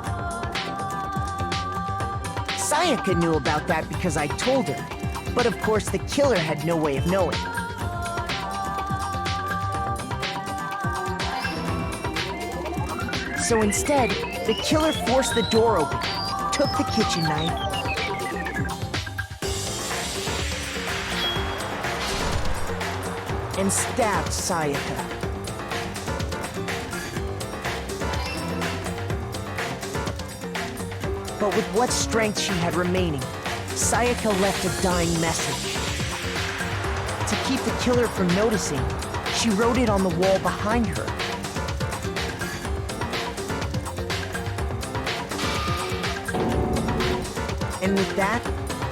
Speaker 8: Sayaka knew about that because I told her, but of course the killer had no way of knowing. So instead, the killer forced the door open, took the kitchen knife, and stabbed Sayaka. But with what strength she had remaining, Sayaka left a dying message. To keep the killer from noticing, she wrote it on the wall behind her. And with that,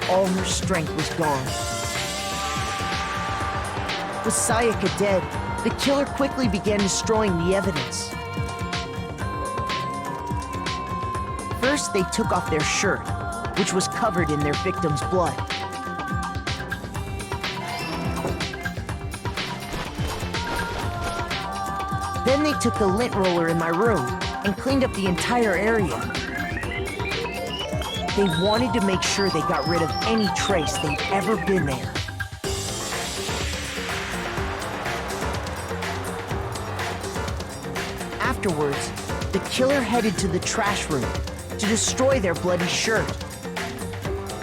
Speaker 8: all her strength was gone. With Sayaka dead, the killer quickly began destroying the evidence. First, they took off their shirt, which was covered in their victim's blood. Then they took the lint roller in my room and cleaned up the entire area. They wanted to make sure they got rid of any trace they'd ever been there. Afterwards, the killer headed to the trash room to destroy their bloody shirt.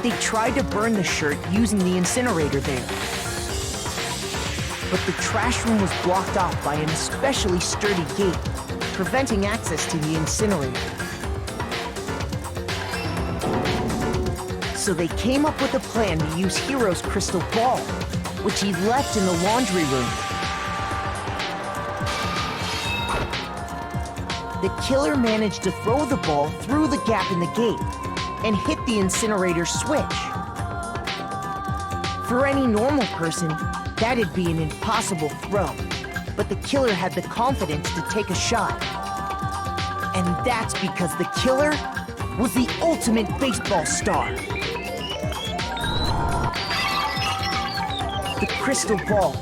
Speaker 8: They tried to burn the shirt using the incinerator there. But the trash room was blocked off by an especially sturdy gate, preventing access to the incinerator. So they came up with a plan to use Hiro's crystal ball, which he left in the laundry room. The killer managed to throw the ball through the gap in the gate and hit the incinerator switch. For any normal person, that'd be an impossible throw, but the killer had the confidence to take a shot. And that's because the killer was the ultimate baseball star. The crystal ball,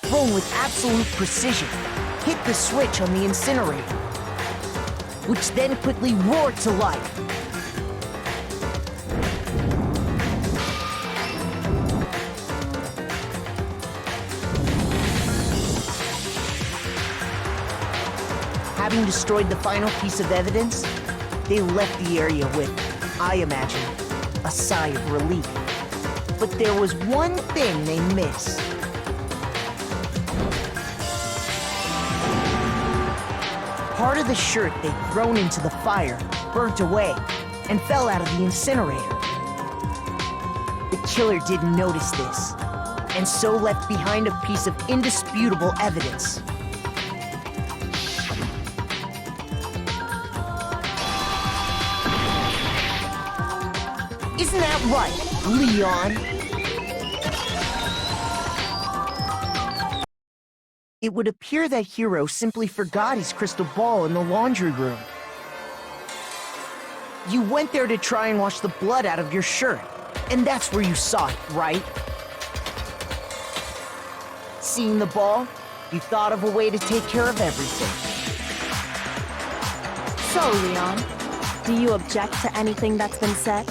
Speaker 8: thrown with absolute precision, hit the switch on the incinerator, which then quickly roared to life. Having destroyed the final piece of evidence, they left the area with, I imagine, a sigh of relief. But there was one thing they missed. Part of the shirt they'd thrown into the fire burnt away and fell out of the incinerator. The killer didn't notice this, and so left behind a piece of indisputable evidence. Isn't that right, Leon? It would appear that Hiro simply forgot his crystal ball in the laundry room. You went there to try and wash the blood out of your shirt. And that's where you saw it, right? Seeing the ball, you thought of a way to take care of everything.
Speaker 4: So, Leon, do you object to anything that's been said?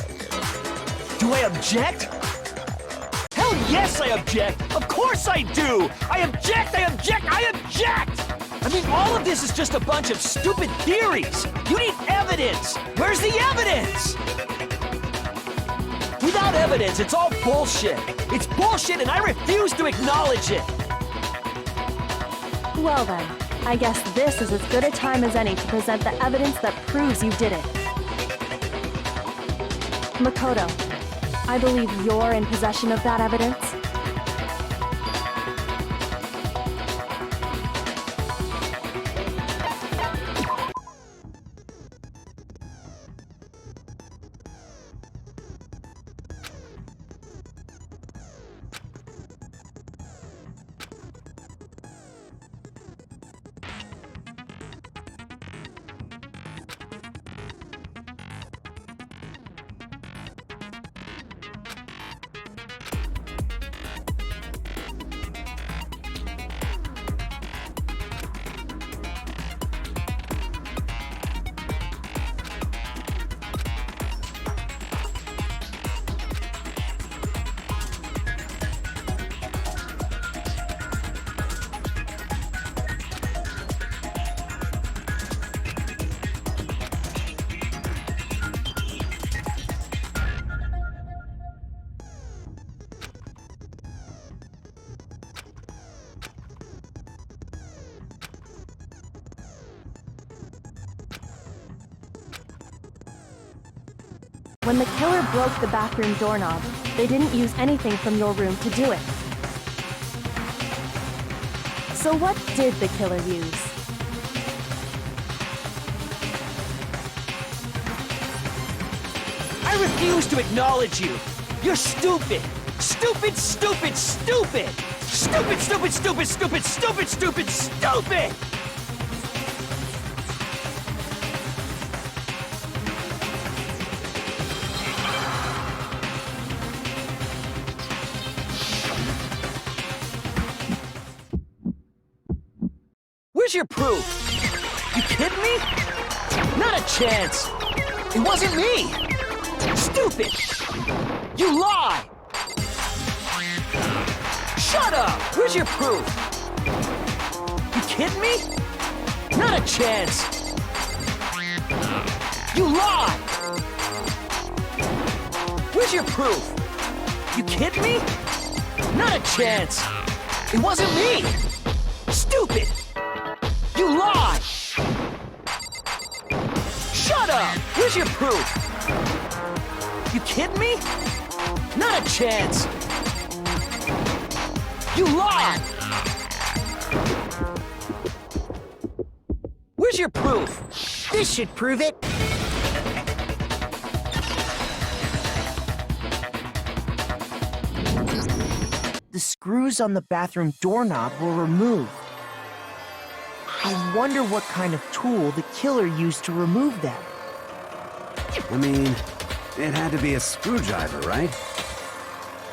Speaker 11: Do I object? Hell yes, I object! Of course I do! I object! I object! I object! I mean, all of this is just a bunch of stupid theories! You need evidence! Where's the evidence? Without evidence, it's all bullshit! It's bullshit and I refuse to acknowledge it!
Speaker 4: Well then, I guess this is as good a time as any to present the evidence that proves you did it. Makoto, I believe you're in possession of that evidence. When the killer broke the bathroom doorknob, they didn't use anything from your room to do it. So what did the killer use?
Speaker 11: I refuse to acknowledge you! You're stupid! Stupid, stupid, stupid! Stupid, stupid, stupid, stupid, stupid, stupid, stupid! Where's your proof? You kidding me? Not a chance! It wasn't me! Stupid! You lie! Shut up! Where's your proof? You kidding me? Not a chance! You lie! Where's your proof? You kidding me? Not a chance! It wasn't me! Stupid! You lie! Shut up! Where's your proof? You kidding me? Not a chance! You lie! Where's your proof?
Speaker 8: This should prove it. The screws on the bathroom doorknob were removed. I wonder what kind of tool the killer used to remove them.
Speaker 1: I mean, it had to be a screwdriver, right?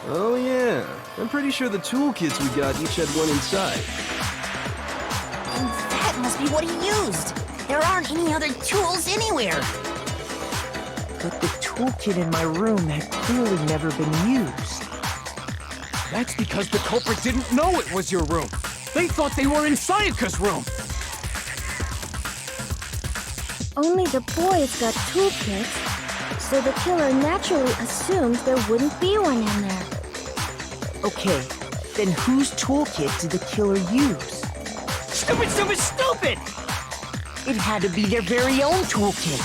Speaker 9: Oh yeah, I'm pretty sure the toolkits we got each had one inside.
Speaker 5: That must be what he used. There aren't any other tools anywhere.
Speaker 8: But the toolkit in my room had clearly never been used.
Speaker 3: That's because the culprit didn't know it was your room. They thought they were in Sayaka's room.
Speaker 6: Only the boys got toolkits, so the killer naturally assumed there wouldn't be one in there.
Speaker 8: Okay, then whose toolkit did the killer use?
Speaker 11: Stupid, stupid, stupid!
Speaker 8: It had to be their very own toolkit.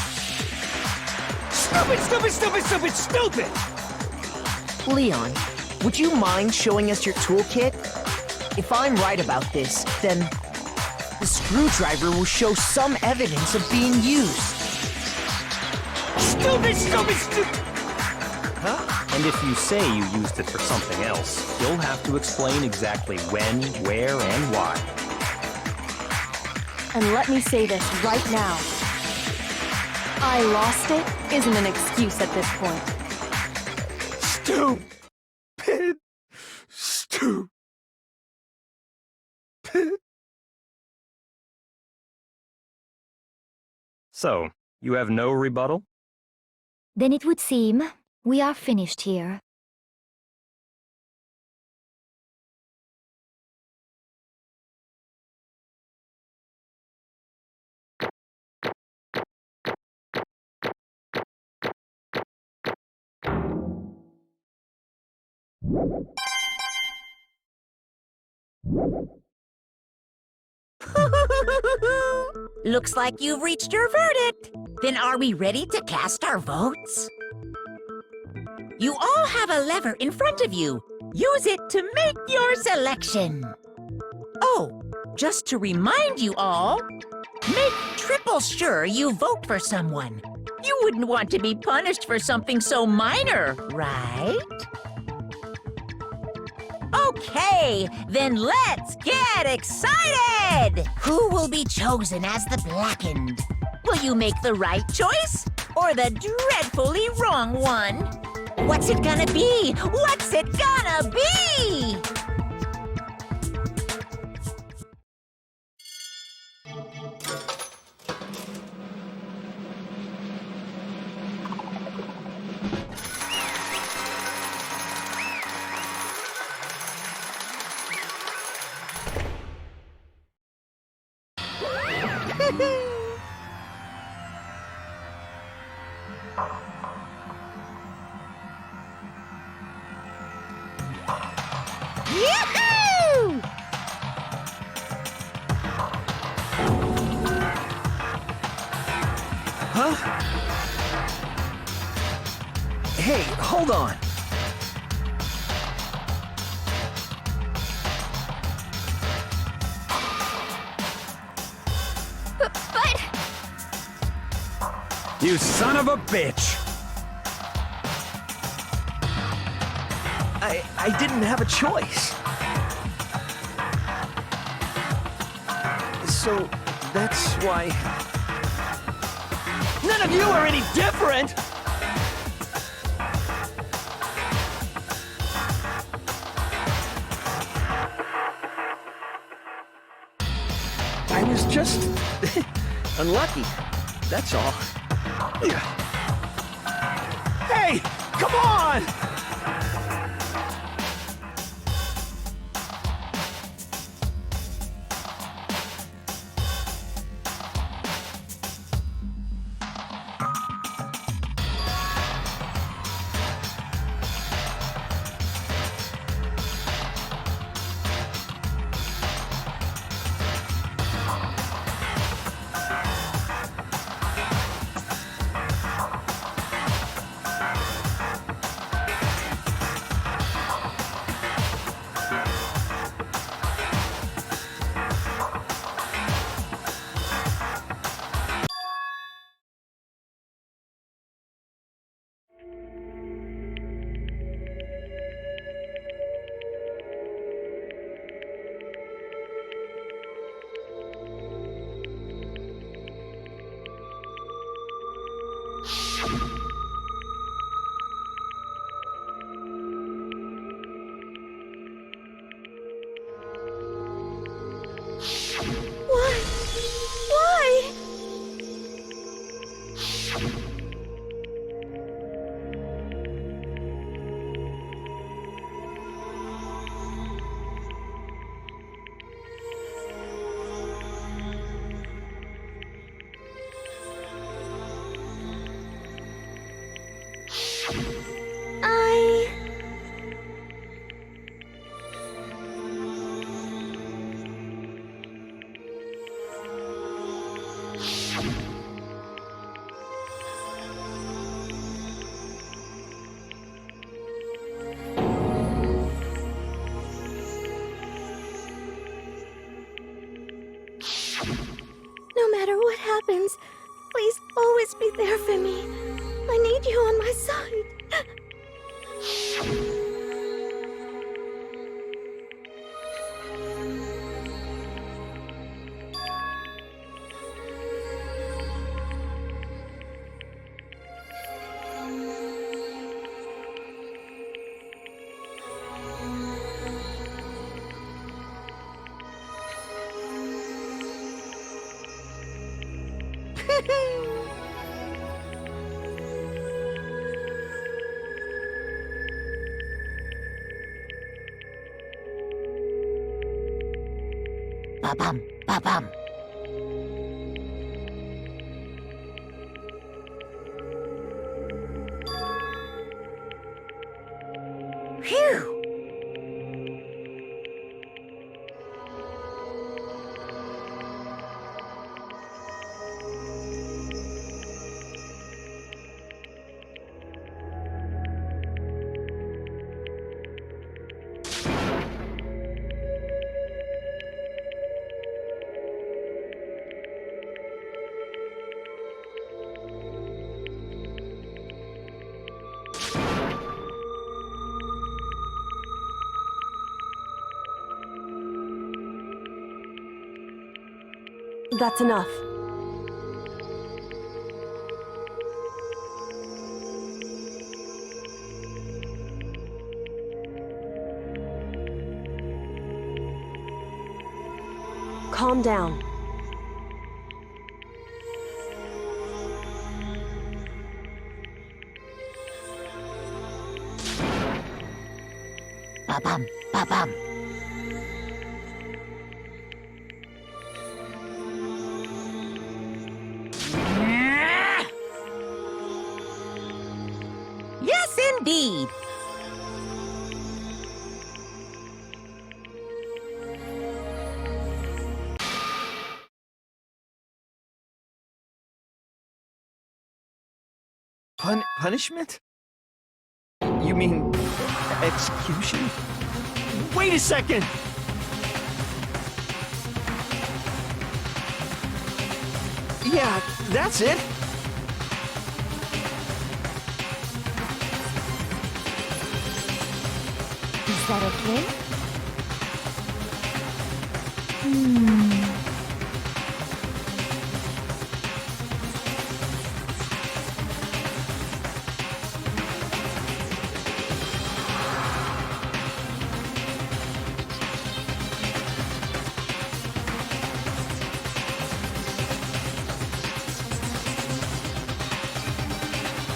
Speaker 11: Stupid, stupid, stupid, stupid, stupid!
Speaker 8: Leon, would you mind showing us your toolkit? If I'm right about this, then the screwdriver will show some evidence of being used.
Speaker 11: Stupid, stupid, stupid!
Speaker 10: And if you say you used it for something else, you'll have to explain exactly when, where, and why.
Speaker 4: And let me say this right now. I lost it isn't an excuse at this point.
Speaker 3: Stupid. Stupid.
Speaker 10: So, you have no rebuttal?
Speaker 12: Then it would seem we are finished here.
Speaker 2: Looks like you've reached your verdict. Then are we ready to cast our votes? You all have a lever in front of you. Use it to make your selection. Oh, just to remind you all, make triple sure you vote for someone. You wouldn't want to be punished for something so minor, right? Okay, then let's get excited! Who will be chosen as the Blackened? Will you make the right choice or the dreadfully wrong one? What's it gonna be? What's it gonna be? Yahoo!
Speaker 11: Huh? Hey, hold on.
Speaker 12: But...
Speaker 1: You son of a bitch!
Speaker 11: I didn't have a choice. So, that's why... None of you are any different! I was just... unlucky. That's all. Hey! Come on!
Speaker 6: Why? No matter what happens, please always be there for me. I need you on my side.
Speaker 5: Ba-bum, ba-bum. Phew!
Speaker 4: That's enough. Calm down.
Speaker 5: Ba-bum, ba-bum.
Speaker 2: Yes, indeed.
Speaker 11: Punishment? You mean execution? Wait a second! Yeah, that's it.
Speaker 12: Is that okay?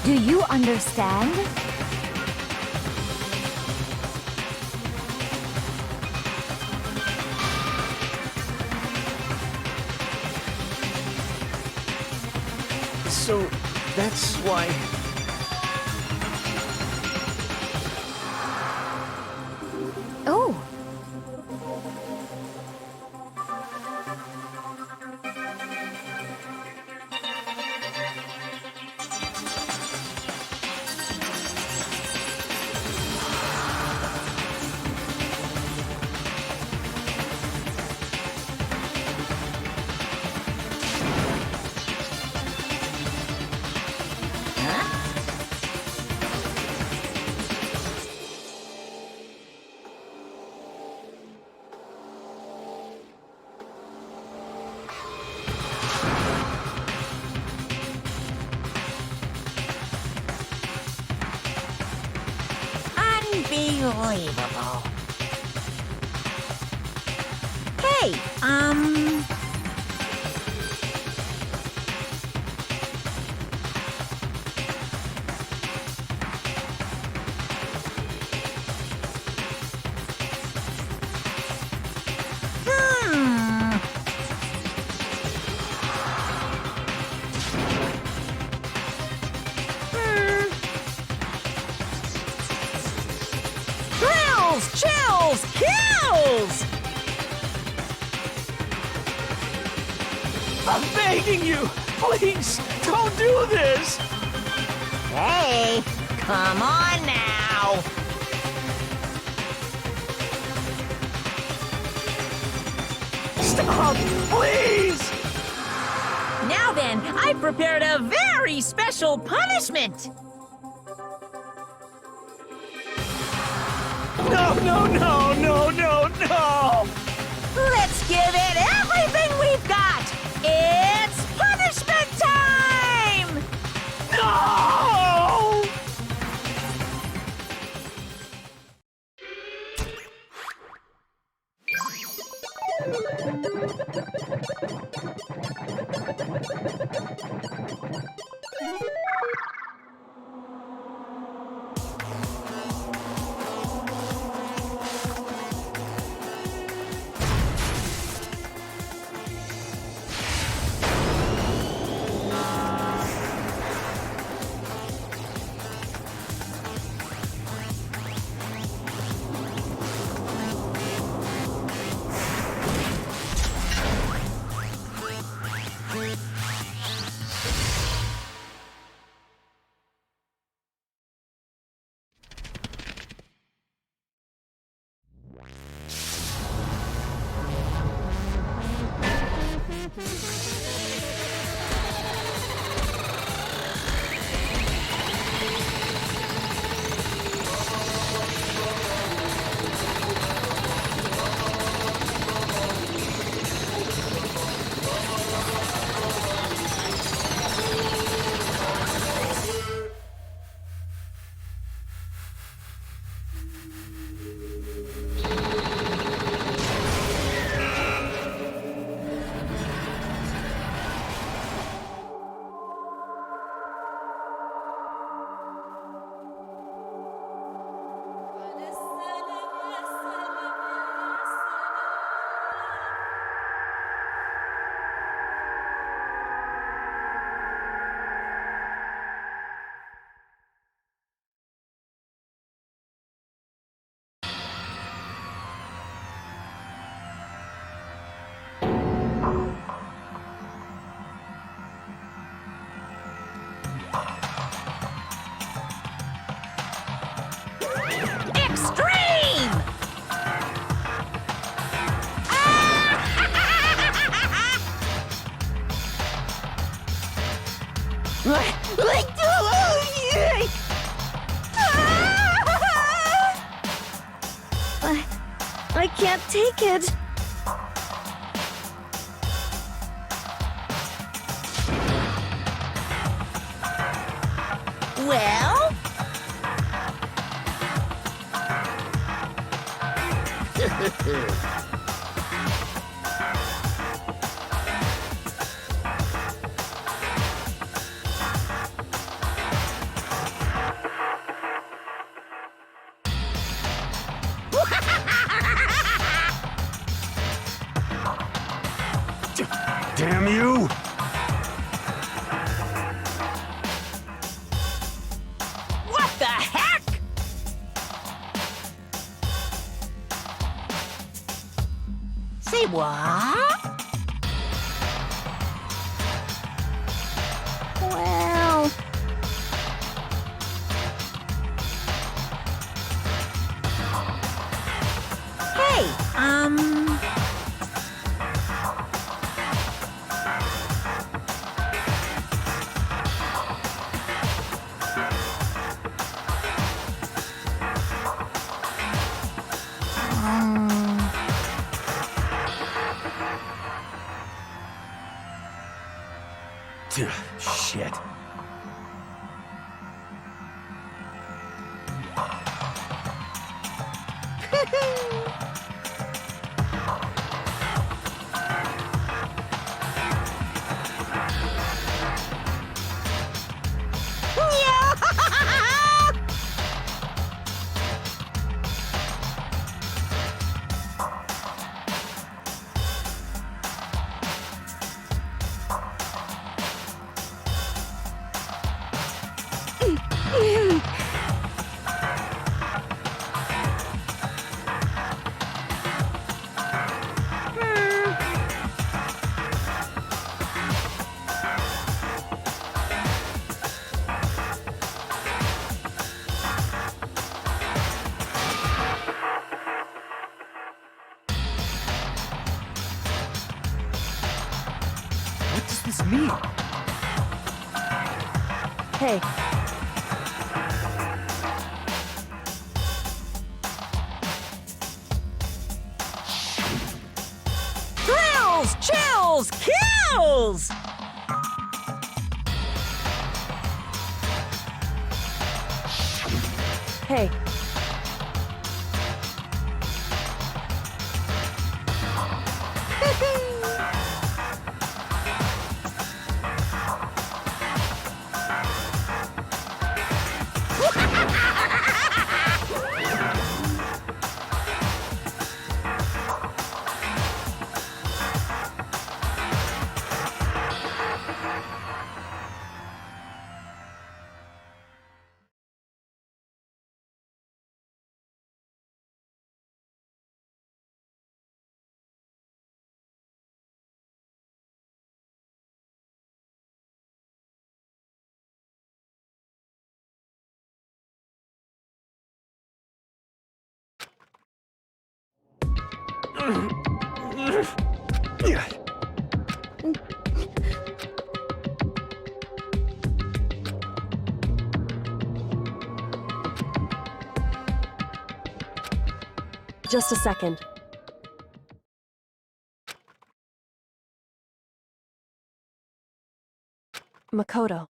Speaker 12: Do you understand?
Speaker 11: So, that's why...
Speaker 12: Oh,
Speaker 2: Unbelievable. Hey, Thrills, chills, kills!
Speaker 11: I'm begging you! Please, don't do this!
Speaker 2: Hey, come on now.
Speaker 11: Stop, please!
Speaker 2: Now then, I've prepared a very special punishment.
Speaker 11: No, no, no, no, no, no!
Speaker 2: Let's give it everything we've got. It's punishment time!
Speaker 11: No!
Speaker 4: can't take it.
Speaker 2: Well?
Speaker 1: Damn you!
Speaker 2: What the heck? Say what?
Speaker 6: Well,
Speaker 2: Hey,
Speaker 1: Shit.
Speaker 3: What does this mean?
Speaker 4: Hey,
Speaker 2: thrills, chills, kills!
Speaker 4: hey. Just a second. Makoto.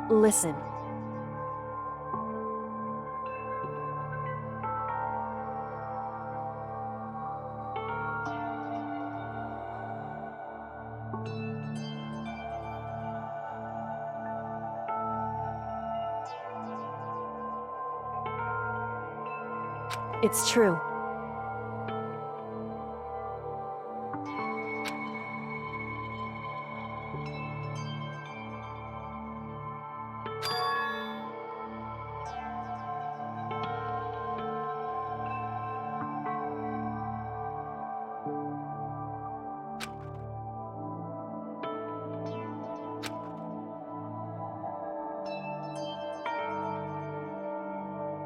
Speaker 4: Listen. It's true.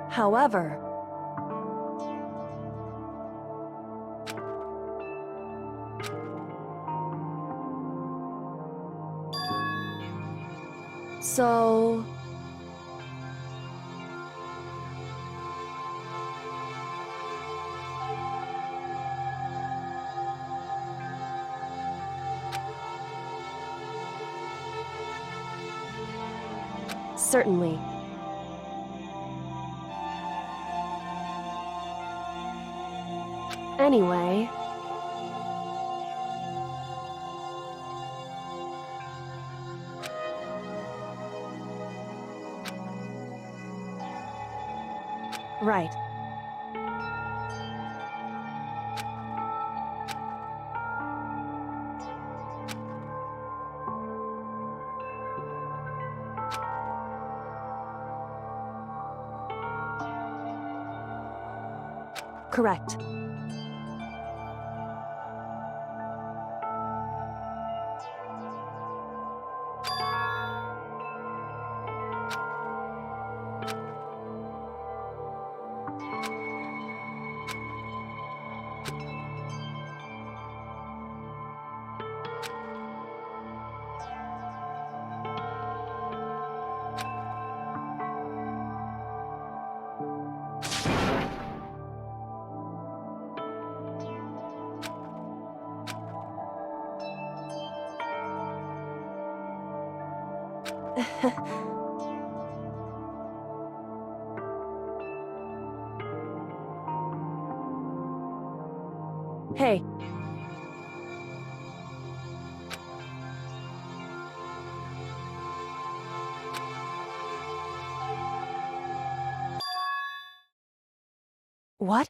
Speaker 4: However, So... Certainly. Anyway... Right. Correct. Hey. What?